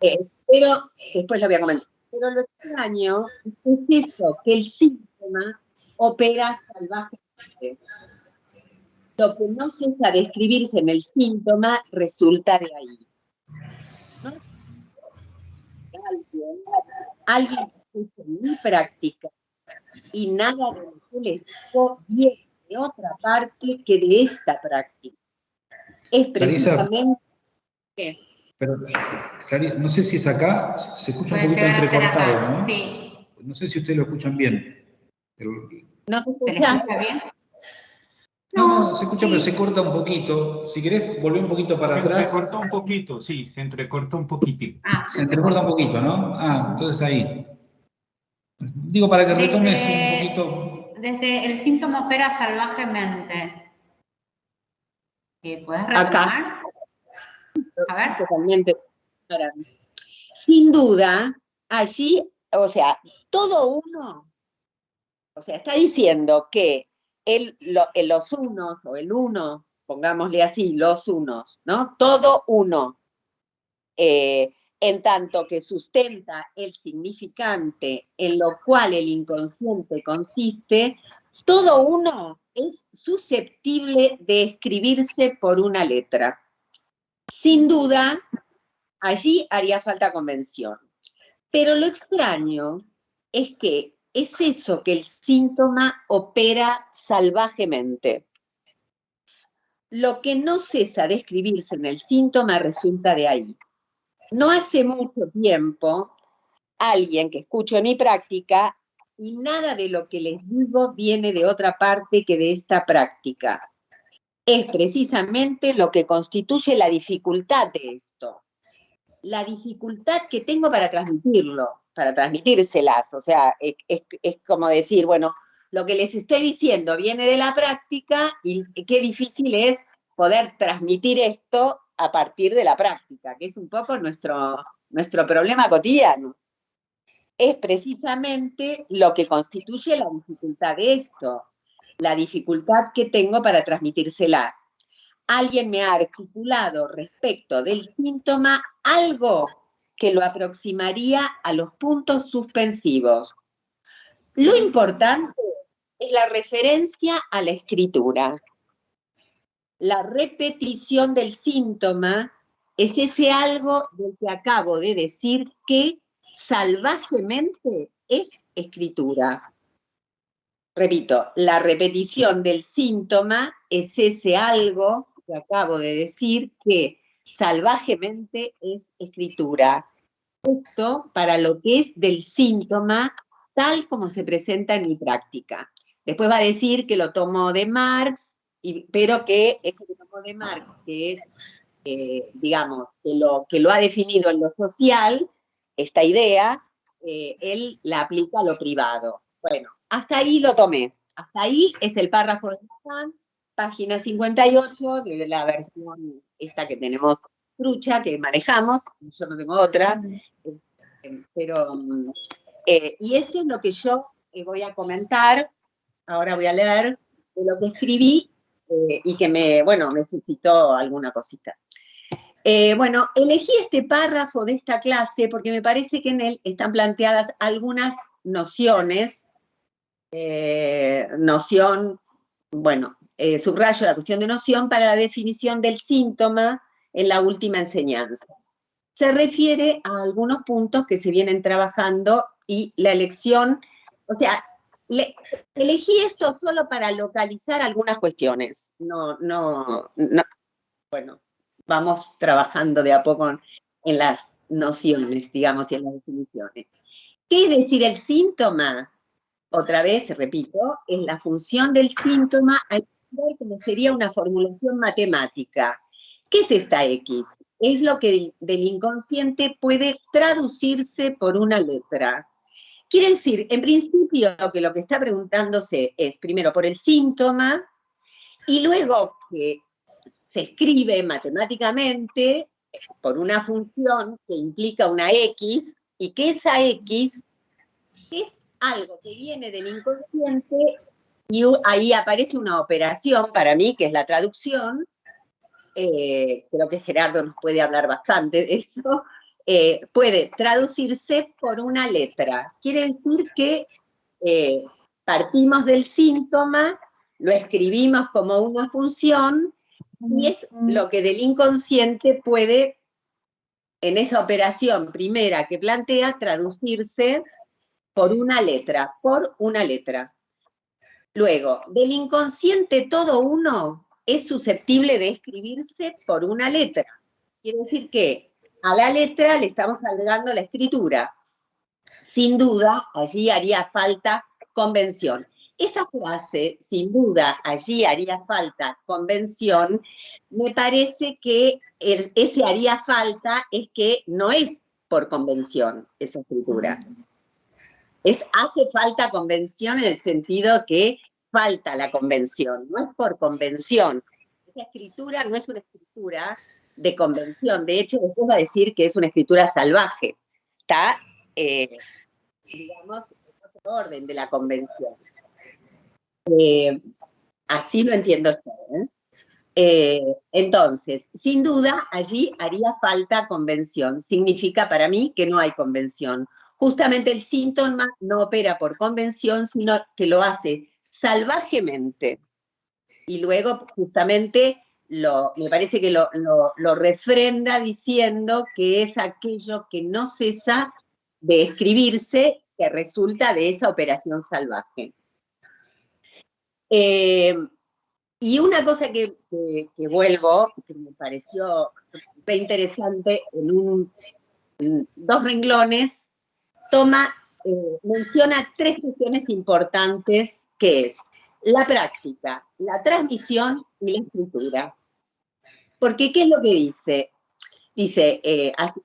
Pero, después lo voy a comentar. Pero lo extraño es eso, que el síntoma opera salvajemente. Lo que no cesa de escribirse en el síntoma resulta de ahí. ¿No? Alguien que escuche mi práctica y nada de lo que les digo viene de otra parte que de esta práctica. Es precisamente... Pero, no sé si es acá, se escucha un poquito entrecortado, ¿no? Sí. No sé si ustedes lo escuchan bien. ¿No se escucha bien? No, se escucha, sí, pero se corta un poquito. Si querés, volver un poquito para atrás. Se entrecorta un poquito, sí, se entrecorta un poquitito. Se entrecorta un poquito, ¿no? Entonces ahí. Digo, para que retomes un poquito. Desde el síntoma opera salvajemente. ¿Puedes retomar? Acá. A ver. Totalmente. Sin duda, allí, o sea, todo uno, o sea, está diciendo que los unos, o el uno, pongámosle así, los unos, ¿no? Todo uno, en tanto que sustenta el significante en lo cual el inconsciente consiste, todo uno es susceptible de escribirse por una letra. Sin duda, allí haría falta convención. Pero lo extraño es que es eso, que el síntoma opera salvajemente. Lo que no cesa de escribirse en el síntoma resulta de ahí. No hace mucho tiempo, alguien que escucho en mi práctica y nada de lo que les digo viene de otra parte que de esta práctica. Es precisamente lo que constituye la dificultad de esto. La dificultad que tengo para transmitirlo, para transmitírselas. O sea, es como decir, bueno, lo que les estoy diciendo viene de la práctica y qué difícil es poder transmitir esto a partir de la práctica, que es un poco nuestro problema cotidiano. Es precisamente lo que constituye la dificultad de esto, la dificultad que tengo para transmitírsela. Alguien me ha articulado respecto del síntoma algo que lo aproximaría a los puntos suspensivos. Lo importante es la referencia a la escritura. La repetición del síntoma es ese algo del que acabo de decir que salvajemente es escritura. Repito, la repetición del síntoma es ese algo que acabo de decir que salvajemente es escritura. Esto para lo que es del síntoma tal como se presenta en mi práctica. Después va a decir que lo tomó de Marx, pero que eso que tomó de Marx, que es, digamos, que lo ha definido en lo social, esta idea, él la aplica a lo privado. Bueno, hasta ahí lo tomé. Hasta ahí es el párrafo de Lacan, página 58 de la versión esta que tenemos trucha, que manejamos, yo no tengo otra, pero, y esto es lo que yo voy a comentar, ahora voy a leer de lo que escribí y que me suscitó alguna cosita. Bueno, elegí este párrafo de esta clase porque me parece que en él están planteadas algunas nociones, subrayo la cuestión de noción para la definición del síntoma en la última enseñanza. Se refiere a algunos puntos que se vienen trabajando y la elección, o sea, elegí esto solo para localizar algunas cuestiones. Bueno, vamos trabajando de a poco en las nociones, digamos, y en las definiciones. ¿Qué es decir el síntoma? Otra vez, repito, es la función del síntoma al ver como sería una formulación matemática. ¿Qué es esta X? Es lo que del inconsciente puede traducirse por una letra. Quiere decir, en principio, que lo que está preguntándose es, primero, por el síntoma, y luego que se escribe matemáticamente por una función que implica una X, y que esa X es algo que viene del inconsciente, y ahí aparece una operación para mí, que es la traducción. Creo que Gerardo nos puede hablar bastante de eso. Puede traducirse por una letra. Quiere decir que partimos del síntoma, lo escribimos como una función, y es lo que del inconsciente puede, en esa operación primera que plantea, traducirse por una letra, Luego, del inconsciente todo uno es susceptible de escribirse por una letra. Quiere decir que a la letra le estamos agregando la escritura. Sin duda, allí haría falta convención. Esa frase, sin duda, allí haría falta convención, me parece que ese haría falta es que no es por convención esa escritura. Hace falta convención en el sentido que falta la convención, no es por convención. Esa escritura no es una escritura de convención, de hecho después va a decir que es una escritura salvaje, está, digamos, en otro orden de la convención. Así lo entiendo yo, entonces, sin duda, allí haría falta convención. Significa para mí que no hay convención. Justamente el síntoma no opera por convención, sino que lo hace salvajemente. Y luego, justamente, me parece que lo refrenda diciendo que es aquello que no cesa de escribirse, que resulta de esa operación salvaje. Y una cosa que vuelvo, que me pareció re interesante, en dos renglones, toma menciona 3 cuestiones importantes, que es la práctica, la transmisión y la escritura. Porque, ¿qué es lo que dice? Dice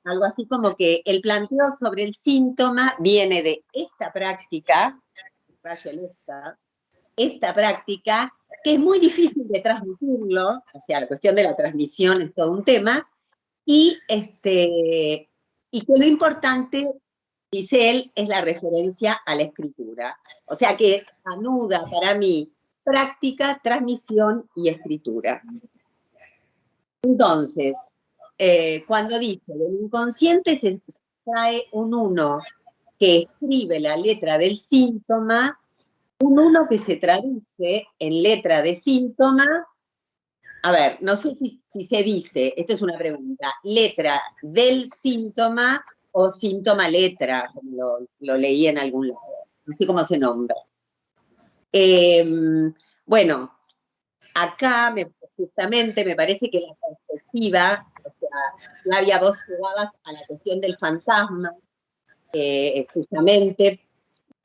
algo así como que el planteo sobre el síntoma viene de esta práctica, esta práctica, que es muy difícil de transmitirlo, o sea, la cuestión de la transmisión es todo un tema, y que lo importante, dice él, es la referencia a la escritura. O sea que anuda para mí práctica, transmisión y escritura. Entonces, cuando dice, del inconsciente se extrae un uno que escribe la letra del síntoma, un uno que se traduce en letra de síntoma. A ver, no sé si se dice, esto es una pregunta, letra del síntoma o síntoma letra, como lo leí en algún lado, no sé cómo se nombra. Bueno, acá justamente me parece que la perspectiva, o sea, Flavia, vos jugabas a la cuestión del fantasma, justamente,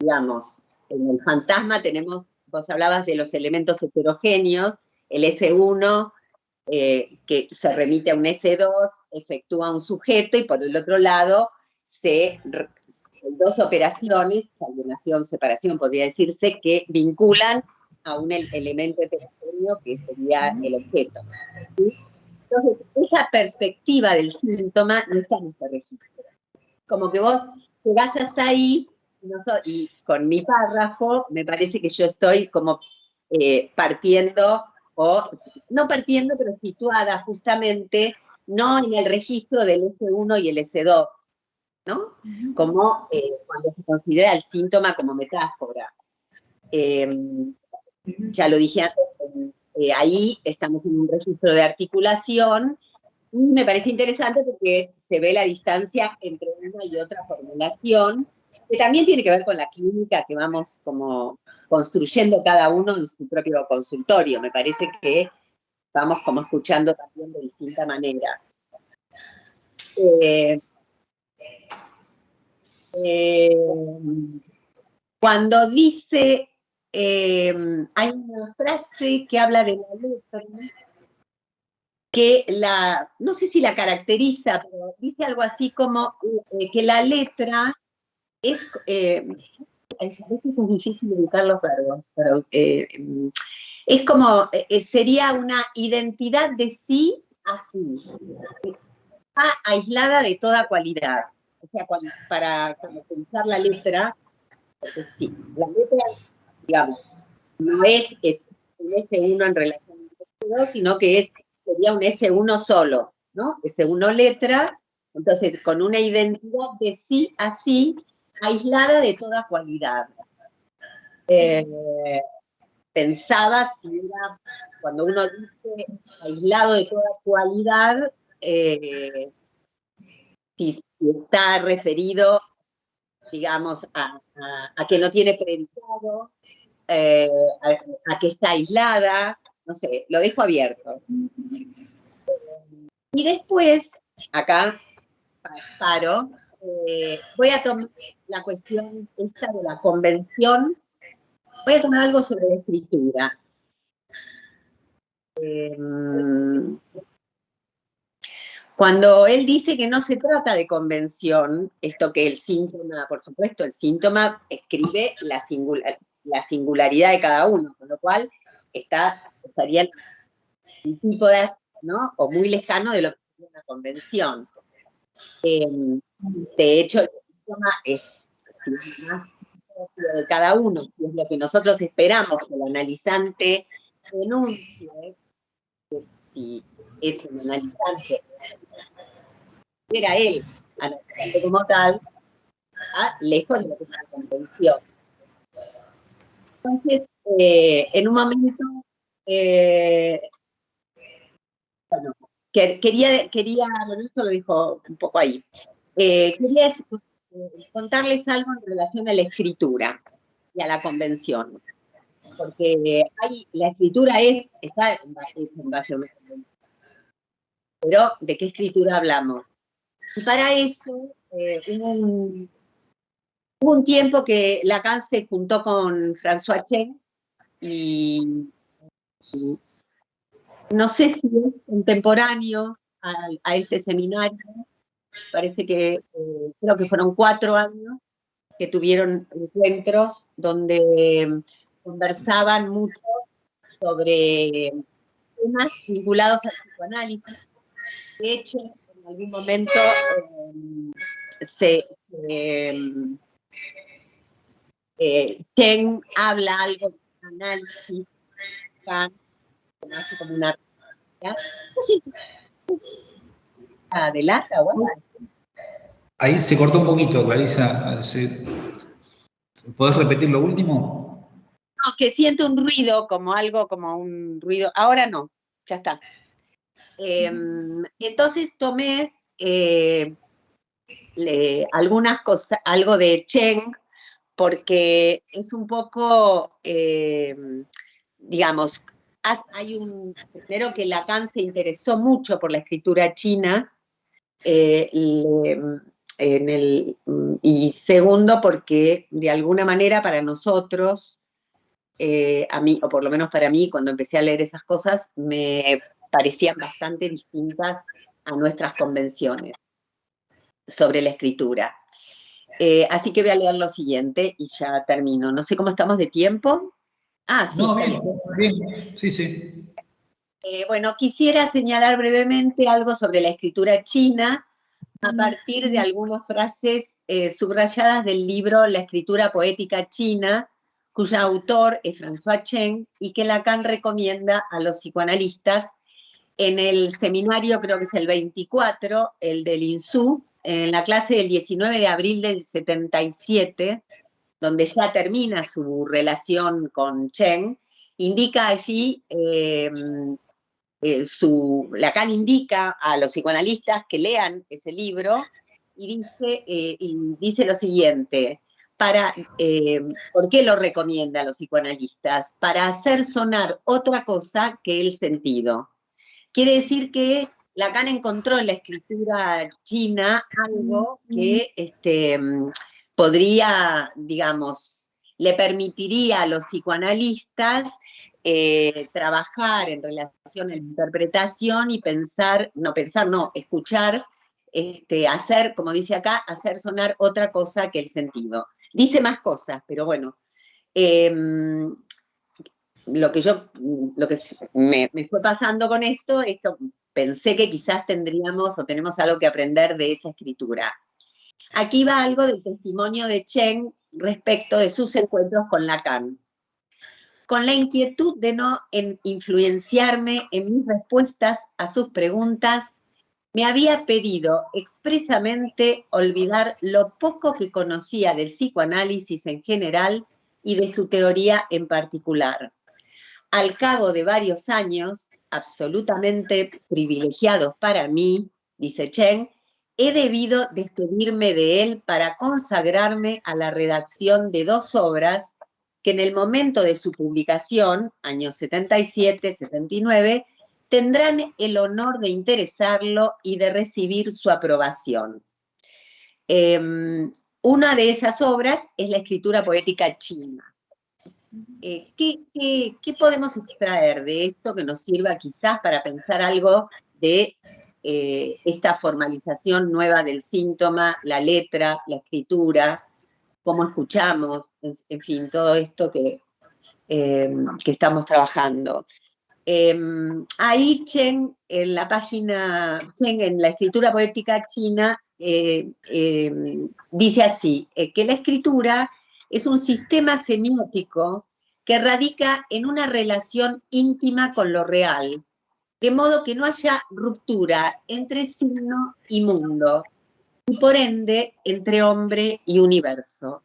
digamos, en el fantasma tenemos, vos hablabas de los elementos heterogéneos, el S1, que se remite a un S2, efectúa un sujeto, y por el otro lado, dos operaciones, alienación, separación, podría decirse, que vinculan a un elemento heterogéneo que sería el objeto. ¿Sí? Entonces, esa perspectiva del síntoma no está en este registro. Como que vos llegás hasta ahí, y con mi párrafo, me parece que yo estoy como partiendo, o no partiendo, pero situada justamente, no en el registro del S1 y el S2, ¿no? Como cuando se considera el síntoma como metáfora. Ya lo dije antes, ahí estamos en un registro de articulación, y me parece interesante porque se ve la distancia entre una y otra formulación, que también tiene que ver con la clínica que vamos como construyendo cada uno en su propio consultorio. Me parece que vamos como escuchando también de distinta manera. Cuando dice, hay una frase que habla de la letra, que no sé si la caracteriza, pero dice algo así como que la letra es, a veces es difícil ubicar los verbos, pero es como, sería una identidad de sí a sí, está aislada de toda cualidad. O sea, para pensar la letra, sí, la letra, digamos, no es un S1 en relación a un S2, sino que sería un S1 solo, ¿no? S1 letra, entonces con una identidad de sí a sí, aislada de toda cualidad. Pensaba si era, cuando uno dice aislado de toda cualidad, si está referido, digamos, a que no tiene predicado, a que está aislada, no sé, lo dejo abierto. Y después, acá paro, voy a tomar la cuestión esta de la convención, voy a tomar algo sobre la escritura. Cuando él dice que no se trata de convención, esto que el síntoma, por supuesto, el síntoma escribe la singularidad de cada uno, con lo cual estaría antípodas, ¿no? O muy lejano de lo que es una convención. De hecho, el síntoma es más de cada uno, y es lo que nosotros esperamos que el analizante denuncie, si es un analizante, era él, analizante como tal, lejos de lo que es la convención. Entonces, en un momento, bueno, quería, bueno, esto lo dijo un poco ahí, quería contarles algo en relación a la escritura y a la convención, porque la escritura está en base a una convención. Pero, ¿de qué escritura hablamos? Y para eso, Hubo un tiempo que Lacan se juntó con François Chen y no sé si es contemporáneo a este seminario, parece que creo que fueron 4 años que tuvieron encuentros donde conversaban mucho sobre temas vinculados al psicoanálisis. De hecho, en algún momento Chen habla algo de análisis, hace como una... ¿Adelanta? Bueno. Ahí se cortó un poquito, Clarisa. ¿Podés repetir lo último? No, que siento un ruido, como algo, como un ruido. Ahora no, ya está. Entonces tomé algunas cosas, algo de Chen, porque es un poco, digamos, primero que Lacan se interesó mucho por la escritura china, y segundo porque de alguna manera para nosotros, a mí, o por lo menos para mí, cuando empecé a leer esas cosas, me parecían bastante distintas a nuestras convenciones sobre la escritura. Así que voy a leer lo siguiente y ya termino. No sé cómo estamos de tiempo. Ah, sí, no, está bien. Sí, sí. Bueno, quisiera señalar brevemente algo sobre la escritura china a partir de algunas frases subrayadas del libro La escritura poética china, cuyo autor es François Chen y que Lacan recomienda a los psicoanalistas en el seminario, creo que es el 24, el del INSU, en la clase del 19 de abril del 77, donde ya termina su relación con Chen, indica allí, Lacan indica a los psicoanalistas que lean ese libro y dice lo siguiente, ¿por qué lo recomienda a los psicoanalistas? Para hacer sonar otra cosa que el sentido. Quiere decir que Lacan encontró en la escritura china algo que podría, digamos, le permitiría a los psicoanalistas trabajar en relación a la interpretación y escuchar, hacer, como dice acá, hacer sonar otra cosa que el sentido. Dice más cosas, pero bueno, lo que me fue pasando con esto, pensé que quizás tendríamos o tenemos algo que aprender de esa escritura. Aquí va algo del testimonio de Chen respecto de sus encuentros con Lacan. Con la inquietud de no influenciarme en mis respuestas a sus preguntas, me había pedido expresamente olvidar lo poco que conocía del psicoanálisis en general y de su teoría en particular. Al cabo de varios años, absolutamente privilegiados para mí, dice Chen, he debido despedirme de él para consagrarme a la redacción de 2 obras que en el momento de su publicación, años 77-79, tendrán el honor de interesarlo y de recibir su aprobación. Una de esas obras es la escritura poética china. ¿Qué podemos extraer de esto que nos sirva quizás para pensar algo de esta formalización nueva del síntoma, la letra, la escritura, cómo escuchamos, en fin, todo esto que estamos trabajando? Ahí Chen, en la página, Chen en la escritura poética china, dice así, que la escritura es un sistema semiótico que radica en una relación íntima con lo real, de modo que no haya ruptura entre signo y mundo, y por ende entre hombre y universo.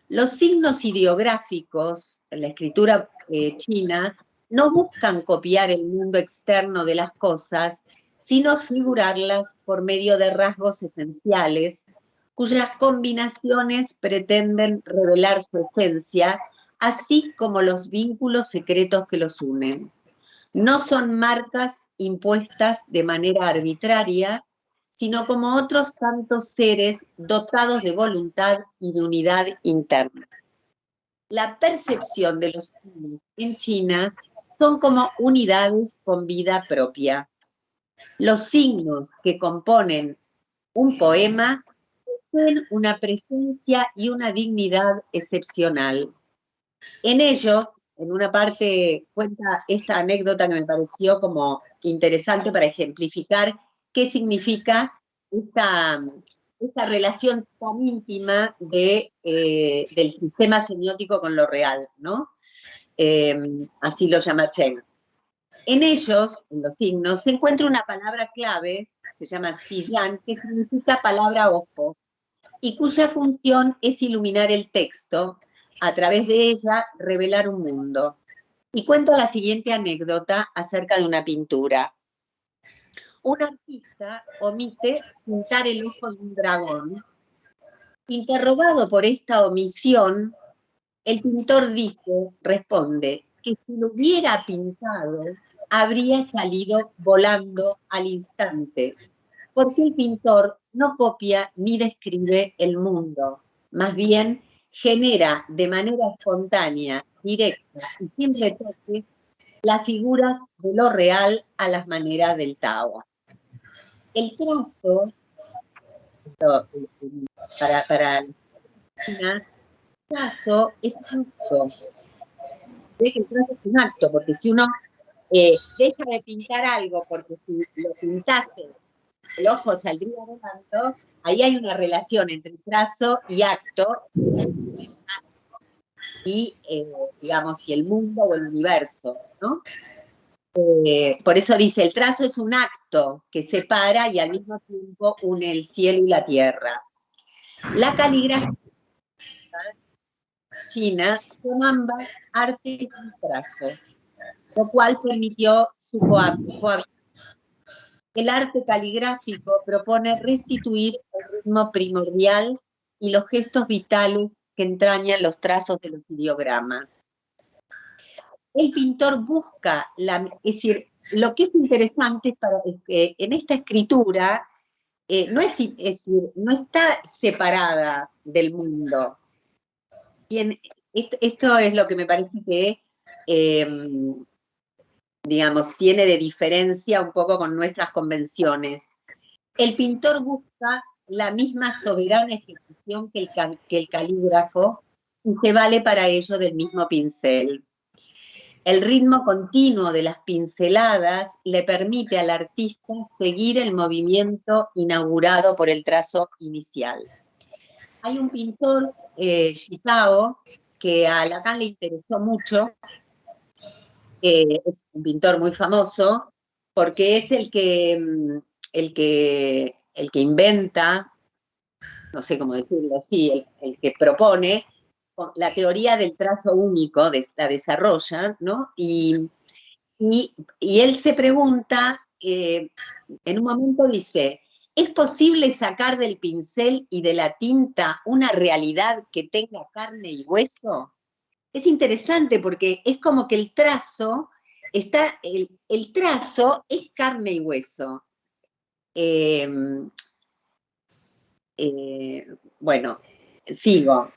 Los signos ideográficos en la escritura china no buscan copiar el mundo externo de las cosas, sino figurarlas por medio de rasgos esenciales, cuyas combinaciones pretenden revelar su esencia, así como los vínculos secretos que los unen. No son marcas impuestas de manera arbitraria, sino como otros tantos seres dotados de voluntad y de unidad interna. La percepción de los signos en China son como unidades con vida propia. Los signos que componen un poema tienen una presencia y una dignidad excepcional. En ellos, en una parte cuenta esta anécdota que me pareció como interesante para ejemplificar qué significa esta relación tan íntima del sistema semiótico con lo real, ¿no? Así lo llama Chen. En ellos, en los signos, se encuentra una palabra clave, se llama Siyan, que significa palabra ojo, y cuya función es iluminar el texto, a través de ella revelar un mundo. Y cuento la siguiente anécdota acerca de una pintura. Un artista omite pintar el ojo de un dragón. Interrogado por esta omisión, el pintor responde, que si lo hubiera pintado, habría salido volando al instante, porque el pintor no copia ni describe el mundo, más bien genera de manera espontánea, directa y sin retoques las figuras de lo real a las maneras del Tao. El trazo, para el trazo es un acto. Ve que el trazo es un acto, porque si uno deja de pintar algo, porque si lo pintase, el ojo saldría volando, ahí hay una relación entre trazo y acto, y, digamos, y el mundo o el universo, ¿no? Por eso dice, el trazo es un acto que separa y al mismo tiempo une el cielo y la tierra. La caligrafía china son ambas artes y trazo, lo cual permitió su cohabitación. El arte caligráfico propone restituir el ritmo primordial y los gestos vitales que entrañan los trazos de los ideogramas. El pintor busca, es decir, lo que es interesante es que en esta escritura no está separada del mundo. Esto es lo que me parece que digamos, tiene de diferencia un poco con nuestras convenciones. El pintor busca la misma soberana ejecución que el calígrafo y se vale para ello del mismo pincel. El ritmo continuo de las pinceladas le permite al artista seguir el movimiento inaugurado por el trazo inicial. Hay un pintor, Shitao, que a Lacan le interesó mucho, es un pintor muy famoso, porque es el que inventa, no sé cómo decirlo así, el que propone la teoría del trazo único, la desarrolla, ¿no? Y él se pregunta, en un momento dice, ¿es posible sacar del pincel y de la tinta una realidad que tenga carne y hueso? Es interesante porque es como que el trazo es carne y hueso. Bueno, sigo.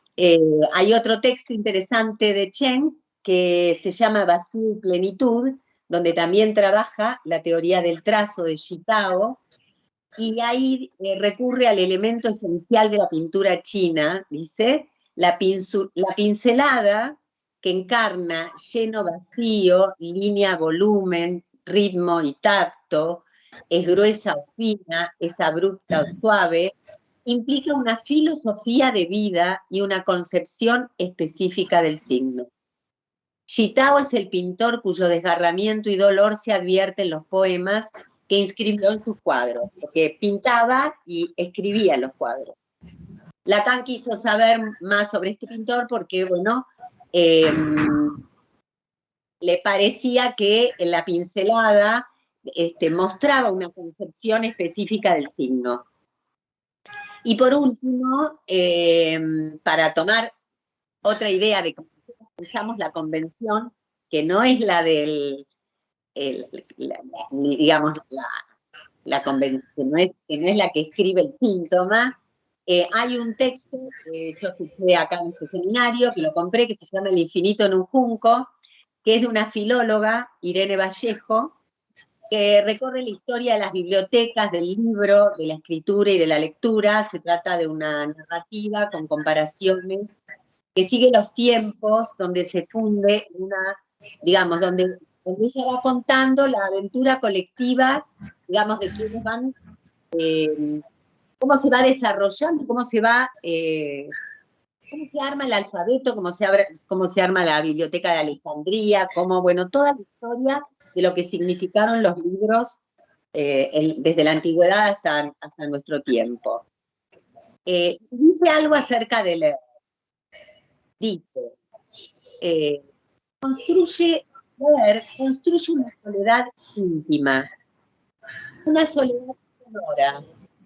Hay otro texto interesante de Chen que se llama Vacío y Plenitud, donde también trabaja la teoría del trazo de Shitao, y ahí recurre al elemento esencial de la pintura china, dice, la pincelada que encarna lleno vacío, línea, volumen, ritmo y tacto, es gruesa o fina, es abrupta o suave, implica una filosofía de vida y una concepción específica del signo. Shitao es el pintor cuyo desgarramiento y dolor se advierte en los poemas que inscribió en sus cuadros, porque pintaba y escribía los cuadros. Lacan quiso saber más sobre este pintor porque, bueno, le parecía que en la pincelada mostraba una concepción específica del signo. Y por último, para tomar otra idea de cómo usamos la convención, que no es la del, digamos, que no es la que escribe el síntoma. Hay un texto que yo escuché acá en este seminario, que lo compré, que se llama El infinito en un junco, que es de una filóloga, Irene Vallejo, que recorre la historia de las bibliotecas, del libro, de la escritura y de la lectura. Se trata de una narrativa con comparaciones que sigue los tiempos, donde se funde digamos, donde ella va contando la aventura colectiva, digamos, de quienes van, cómo se va desarrollando, cómo se arma el alfabeto, cómo se arma la biblioteca de Alejandría, bueno, toda la historia de lo que significaron los libros desde la antigüedad hasta nuestro tiempo. Dice algo acerca de leer. Dice, construye una soledad íntima, una soledad sonora,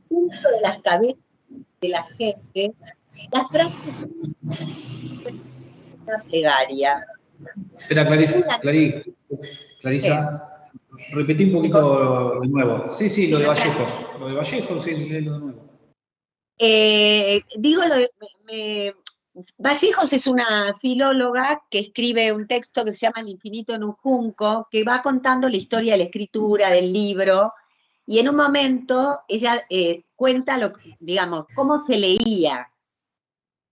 dentro de las cabezas de la gente. La frase es una plegaria. Espera, Clarisa, repetí un poquito de nuevo. Sí, lo de Vallejos. Lo de Vallejos, sí, lo de nuevo. Vallejos es una filóloga que escribe un texto que se llama El infinito en un junco, que va contando la historia de la escritura, del libro, y en un momento ella cuenta, digamos, cómo se leía.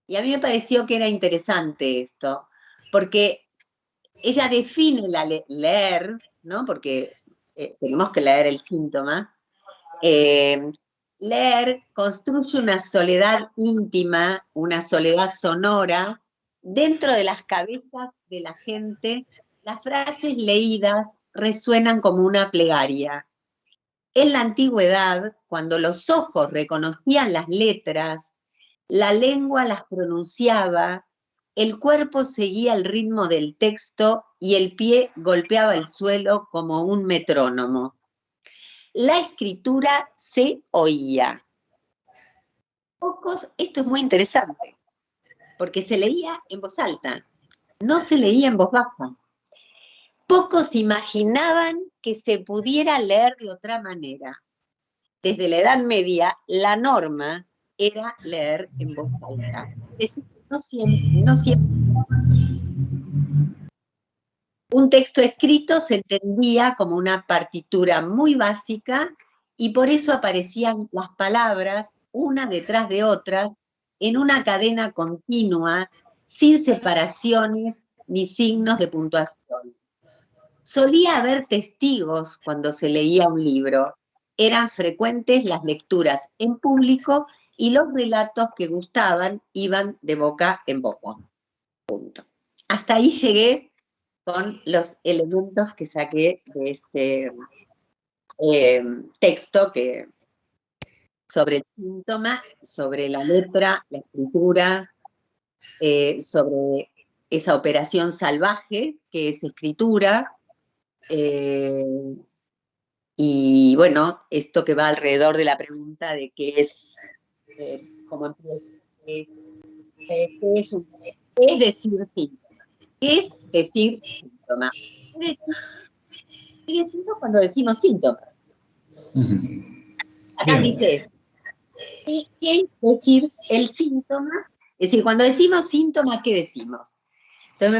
Y a mí me pareció que era interesante esto, porque ella define leer, ¿no? Porque tenemos que leer el síntoma. Leer construye una soledad íntima, una soledad sonora, dentro de las cabezas de la gente. Las frases leídas resuenan como una plegaria. En la antigüedad, cuando los ojos reconocían las letras, la lengua las pronunciaba, el cuerpo seguía el ritmo del texto y el pie golpeaba el suelo como un metrónomo. La escritura se oía. Esto es muy interesante, porque se leía en voz alta, no se leía en voz baja. Pocos imaginaban que se pudiera leer de otra manera. Desde la Edad Media, la norma era leer en voz alta. Es decir, no siempre. Un texto escrito se entendía como una partitura muy básica y por eso aparecían las palabras una detrás de otra en una cadena continua, sin separaciones ni signos de puntuación. Solía haber testigos cuando se leía un libro. Eran frecuentes las lecturas en público y los relatos que gustaban iban de boca en boca. Punto. Hasta ahí llegué con los elementos que saqué de este texto sobre el síntoma, sobre la letra, la escritura, sobre esa operación salvaje que es escritura, y bueno, esto que va alrededor de la pregunta de qué es, cómo qué es decir síntoma. ¿Qué es decir síntoma? Sigue siendo cuando decimos síntomas. Acá dice eso. ¿Qué es decir el síntoma? Es decir, cuando decimos síntoma, ¿qué decimos? Entonces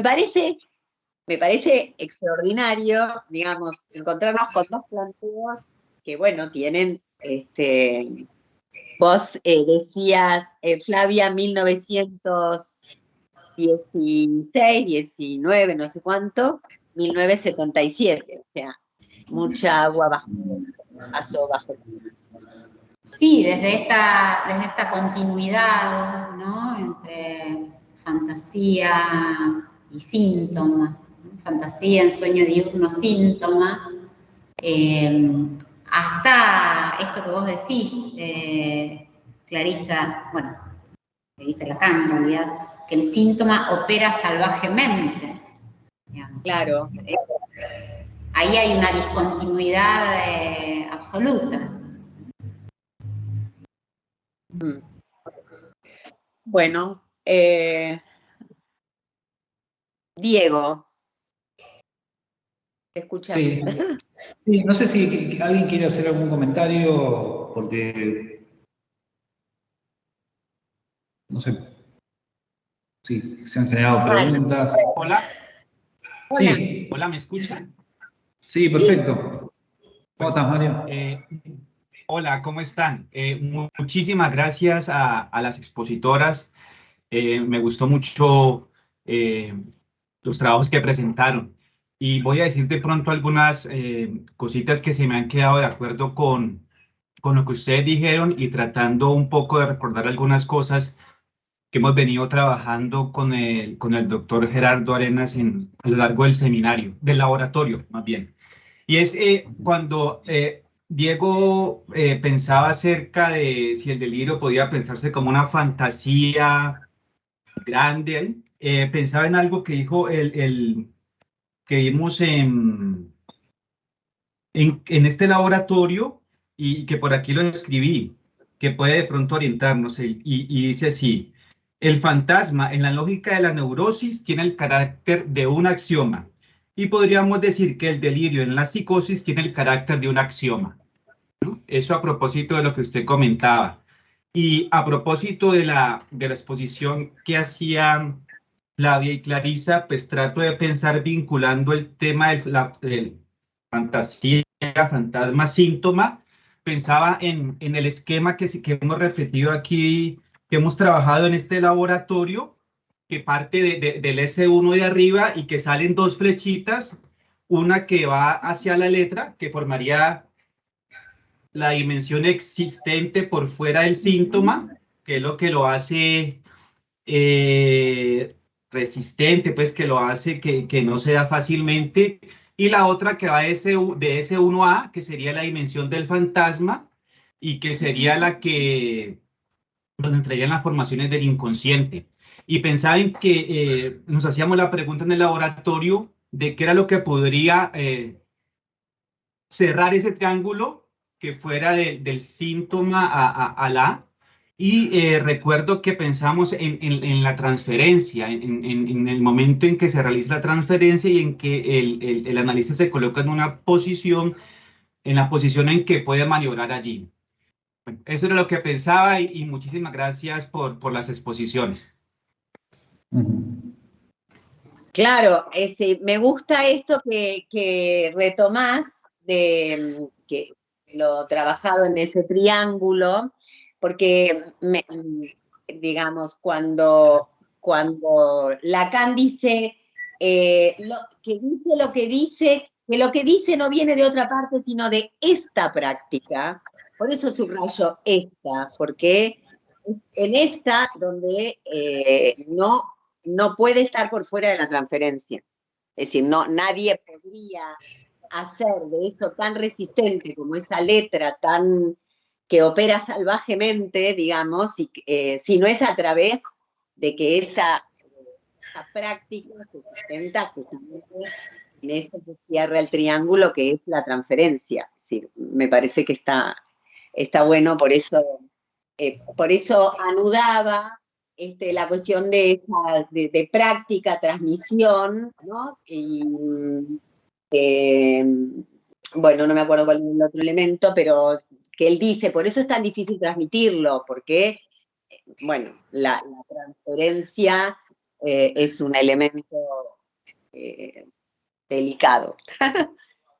me parece extraordinario, digamos, encontrarnos con dos planteos que, bueno, tienen, vos decías, Flavia, 1916, 19, no sé cuánto, 1977, o sea, mucha agua pasó bajo el puente. Sí, desde esta continuidad, ¿no?, entre fantasía y síntoma, fantasía en sueño diurno, síntoma, hasta esto que vos decís, Clarisa, bueno, que dice Lacan en realidad, que el síntoma opera salvajemente. Digamos. Claro. Ahí hay una discontinuidad absoluta. Bueno, Diego, te escuchamos. Sí. Sí, no sé si alguien quiere hacer algún comentario, porque no sé si se han generado preguntas. Hola. Sí. Hola, ¿me escuchan? Sí, perfecto. ¿Cómo estás, Mario? Hola, ¿cómo están? Muchísimas gracias a las expositoras. Me gustó mucho los trabajos que presentaron. Y voy a decir de pronto algunas cositas que se me han quedado de acuerdo con lo que ustedes dijeron y tratando un poco de recordar algunas cosas que hemos venido trabajando con el doctor Gerardo Arenas a lo largo del seminario, del laboratorio más bien. Y es cuando Diego pensaba acerca de si el delirio podía pensarse como una fantasía grande, pensaba en algo que dijo que vimos en este laboratorio y que por aquí lo escribí, que puede de pronto orientarnos y dice así: el fantasma en la lógica de la neurosis tiene el carácter de un axioma y podríamos decir que el delirio en la psicosis tiene el carácter de un axioma, ¿no? Eso a propósito de lo que usted comentaba. Y a propósito de la exposición que hacía Flavia y Clarisa, pues trato de pensar vinculando el tema del fantasía, fantasma, síntoma. Pensaba en el esquema que hemos repetido aquí, que hemos trabajado en este laboratorio, que parte del S1 de arriba y que salen dos flechitas, una que va hacia la letra, que formaría la dimensión existente por fuera del síntoma, que es lo que lo hace resistente, pues que lo hace que no se da fácilmente, y la otra que va de S1A, que sería la dimensión del fantasma, y que sería la que donde entrarían las formaciones del inconsciente. Y pensaba en que nos hacíamos la pregunta en el laboratorio de qué era lo que podría cerrar ese triángulo que fuera del síntoma a la. Y recuerdo que pensamos en la transferencia, en el momento en que se realiza la transferencia y en que el analista se coloca en una posición, en la posición en que puede maniobrar allí. Bueno, eso era lo que pensaba y muchísimas gracias por las exposiciones. Claro, me gusta esto que retomás de que lo trabajado en ese triángulo, porque digamos, cuando Lacan dice que lo que dice no viene de otra parte, sino de esta práctica. Por eso subrayo esta, porque en esta donde no puede estar por fuera de la transferencia. Es decir, nadie podría hacer de esto tan resistente como esa letra tan que opera salvajemente, digamos, si no es a través de que esa práctica se sustenta justamente en eso que cierra el triángulo, que es la transferencia. Es decir, me parece que está bueno, por eso anudaba la cuestión de práctica, transmisión, ¿no? Y, bueno, no me acuerdo cuál es el otro elemento, pero que él dice, por eso es tan difícil transmitirlo, porque, bueno, la transferencia es un elemento delicado.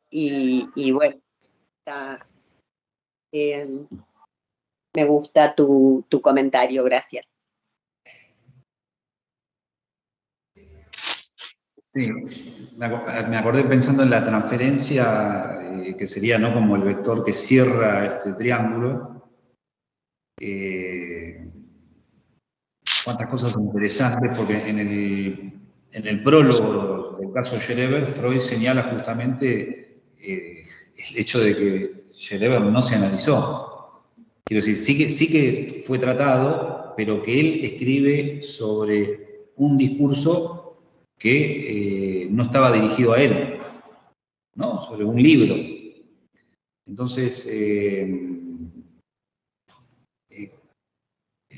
y bueno, me gusta tu comentario, gracias. Sí, me acordé pensando en la transferencia, que sería, ¿no?, como el vector que cierra este triángulo. Cuántas cosas interesantes, porque en el prólogo del caso Schereber, Freud señala justamente el hecho de que Schereber no se analizó. Quiero decir, sí que fue tratado, pero que él escribe sobre un discurso que no estaba dirigido a él, ¿no?, sobre un libro. Entonces,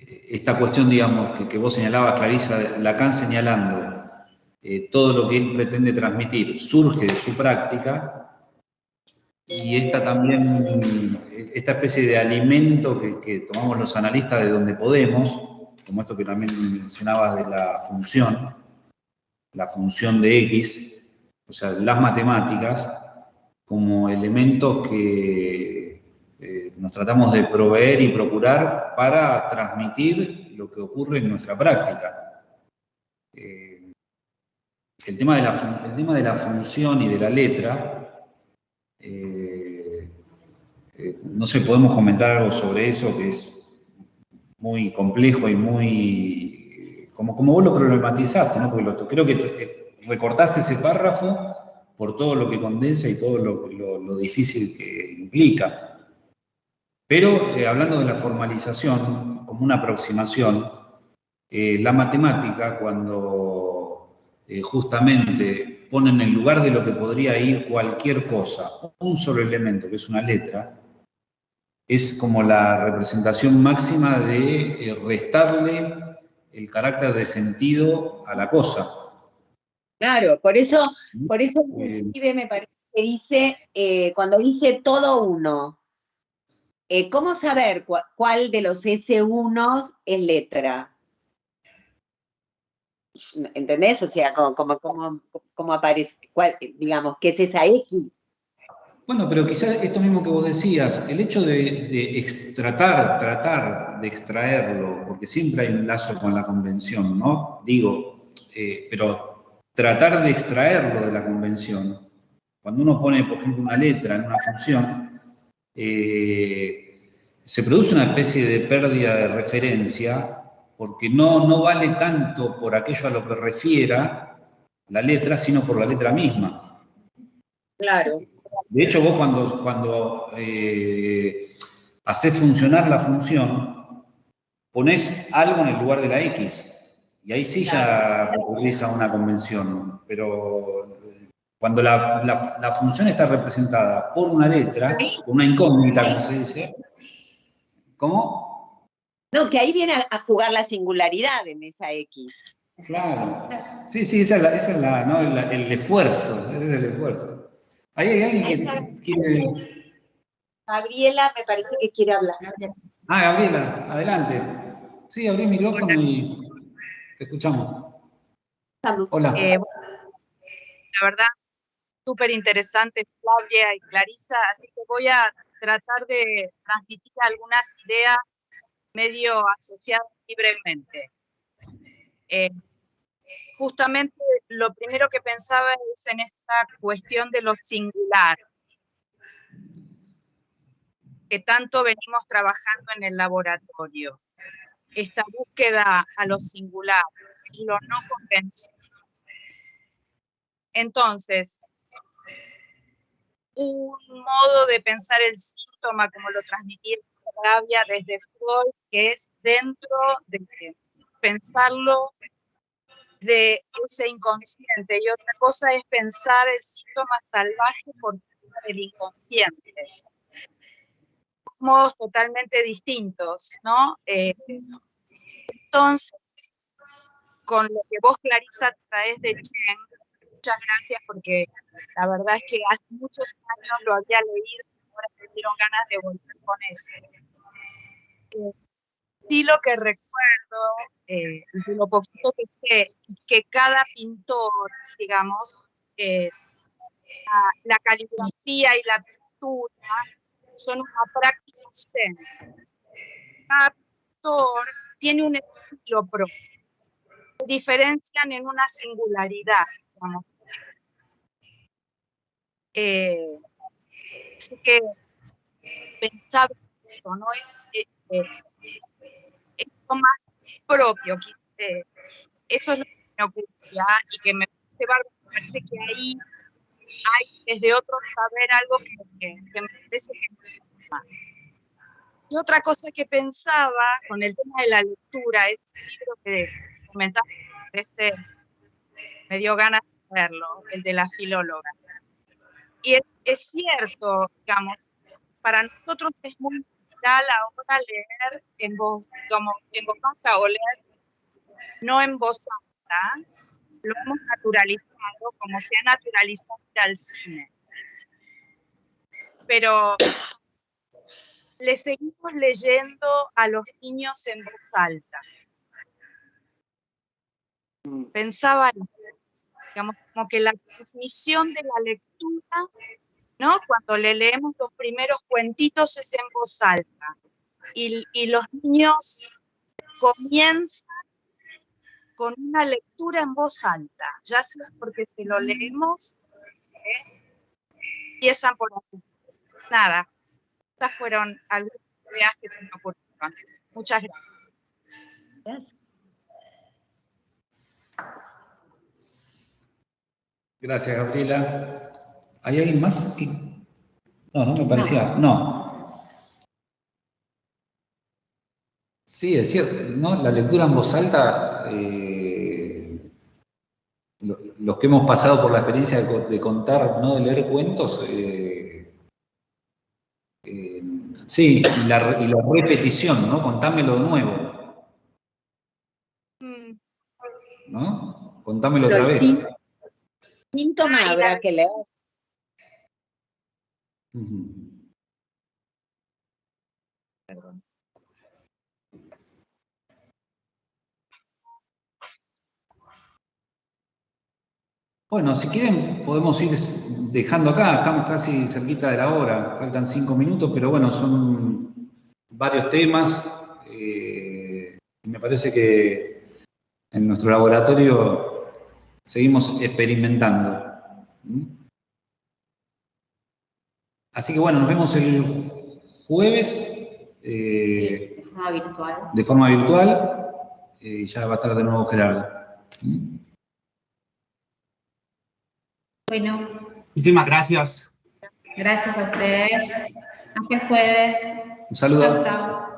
esta cuestión, digamos, que vos señalabas, Clarisa, Lacan señalando todo lo que él pretende transmitir surge de su práctica, y esta especie de alimento que tomamos los analistas de donde podemos, como esto que también mencionabas de la función de X, o sea, las matemáticas, como elementos que nos tratamos de proveer y procurar para transmitir lo que ocurre en nuestra práctica. El tema de la función y de la letra, no sé, podemos comentar algo sobre eso, que es muy complejo y muy, como vos lo problematizaste, ¿no? Porque creo que recortaste ese párrafo por todo lo que condensa y todo lo difícil que implica. Pero hablando de la formalización, como una aproximación, la matemática, cuando justamente pone en el lugar de lo que podría ir cualquier cosa, un solo elemento, que es una letra, es como la representación máxima de restarle el carácter de sentido a la cosa. Claro, por eso inclusive me parece que dice, cuando dice todo uno, ¿cómo saber cuál de los S1 es letra? ¿Entendés? O sea, ¿cómo aparece, digamos, qué es esa X? Bueno, pero quizás esto mismo que vos decías, el hecho de tratar de extraerlo, porque siempre hay un lazo con la convención, ¿no? Digo, pero tratar de extraerlo de la convención, cuando uno pone, por ejemplo, una letra en una función, se produce una especie de pérdida de referencia, porque no vale tanto por aquello a lo que refiera la letra, sino por la letra misma. Claro. De hecho, vos cuando hacés funcionar la función, ponés algo en el lugar de la X. Y ahí sí ya recurrís a una convención. Pero cuando la función está representada por una letra, por una incógnita, como se dice, ¿cómo? No, que ahí viene a jugar la singularidad en esa X. Claro. Sí, esa es el esfuerzo. Ese es el esfuerzo. Ahí hay alguien que quiere... Gabriela me parece que quiere hablar. Gabriela, adelante. Sí, abrí el micrófono y te escuchamos. Hola. La verdad, súper interesante Flavia y Clarisa, así que voy a tratar de transmitir algunas ideas medio asociadas y brevemente. Justamente lo primero que pensaba es en esta cuestión de lo singular, que tanto venimos trabajando en el laboratorio. Esta búsqueda a lo singular, lo no convencional. Entonces, un modo de pensar el síntoma, como lo transmitía Flavia desde Freud, que es dentro de pensarlo de ese inconsciente, y otra cosa es pensar el síntoma salvaje por fuera del inconsciente. Modos totalmente distintos, ¿no? Entonces, con lo que vos, Clarisa, traes de Chen, muchas gracias, porque la verdad es que hace muchos años lo había leído y ahora me dieron ganas de volver con eso. Sí, lo que recuerdo, de lo poquito que sé, que cada pintor, digamos, la caligrafía y la pintura son una práctica zen. Cada pintor tiene un estilo propio, se diferencian en una singularidad, digamos. Así que pensar eso, ¿no? Es lo más propio. Eso es lo que me ocurría y que me parece que ahí hay desde otro saber algo que me parece que me más. Y otra cosa que pensaba con el tema de la lectura, ese libro que comentaba, me dio ganas de verlo, el de la filóloga. Y es cierto, digamos, para nosotros es muy natural ahora leer en voz baja o leer no en voz alta, lo hemos naturalizado, como se ha naturalizado ir al cine. Pero le seguimos leyendo a los niños en voz alta. Pensaba, digamos, como que la transmisión de la lectura, ¿no? Cuando le leemos los primeros cuentitos es en voz alta. Y los niños comienzan con una lectura en voz alta, ya sea porque se lo leemos, empiezan por así. Nada, estas fueron algunas ideas que se me ocurrieron. Muchas gracias. Gracias, Gabriela. ¿Hay alguien más? No, no me parecía. No. Sí, es cierto, ¿no? La lectura en voz alta, los que hemos pasado por la experiencia de contar, ¿no? De leer cuentos, sí, y la repetición, ¿no? Contámelo de nuevo. ¿No? Contámelo otra vez. Síntoma habrá que leer. Perdón. Bueno, si quieren podemos ir dejando acá, estamos casi cerquita de la hora, faltan 5 minutos, pero bueno, son varios temas. Me parece que en nuestro laboratorio seguimos experimentando. Así que bueno, nos vemos el jueves. Sí, de forma virtual. De forma virtual. Ya va a estar de nuevo Gerardo. Bueno. Muchísimas gracias. Gracias a ustedes. Hasta el jueves. Un saludo. Chao, chao.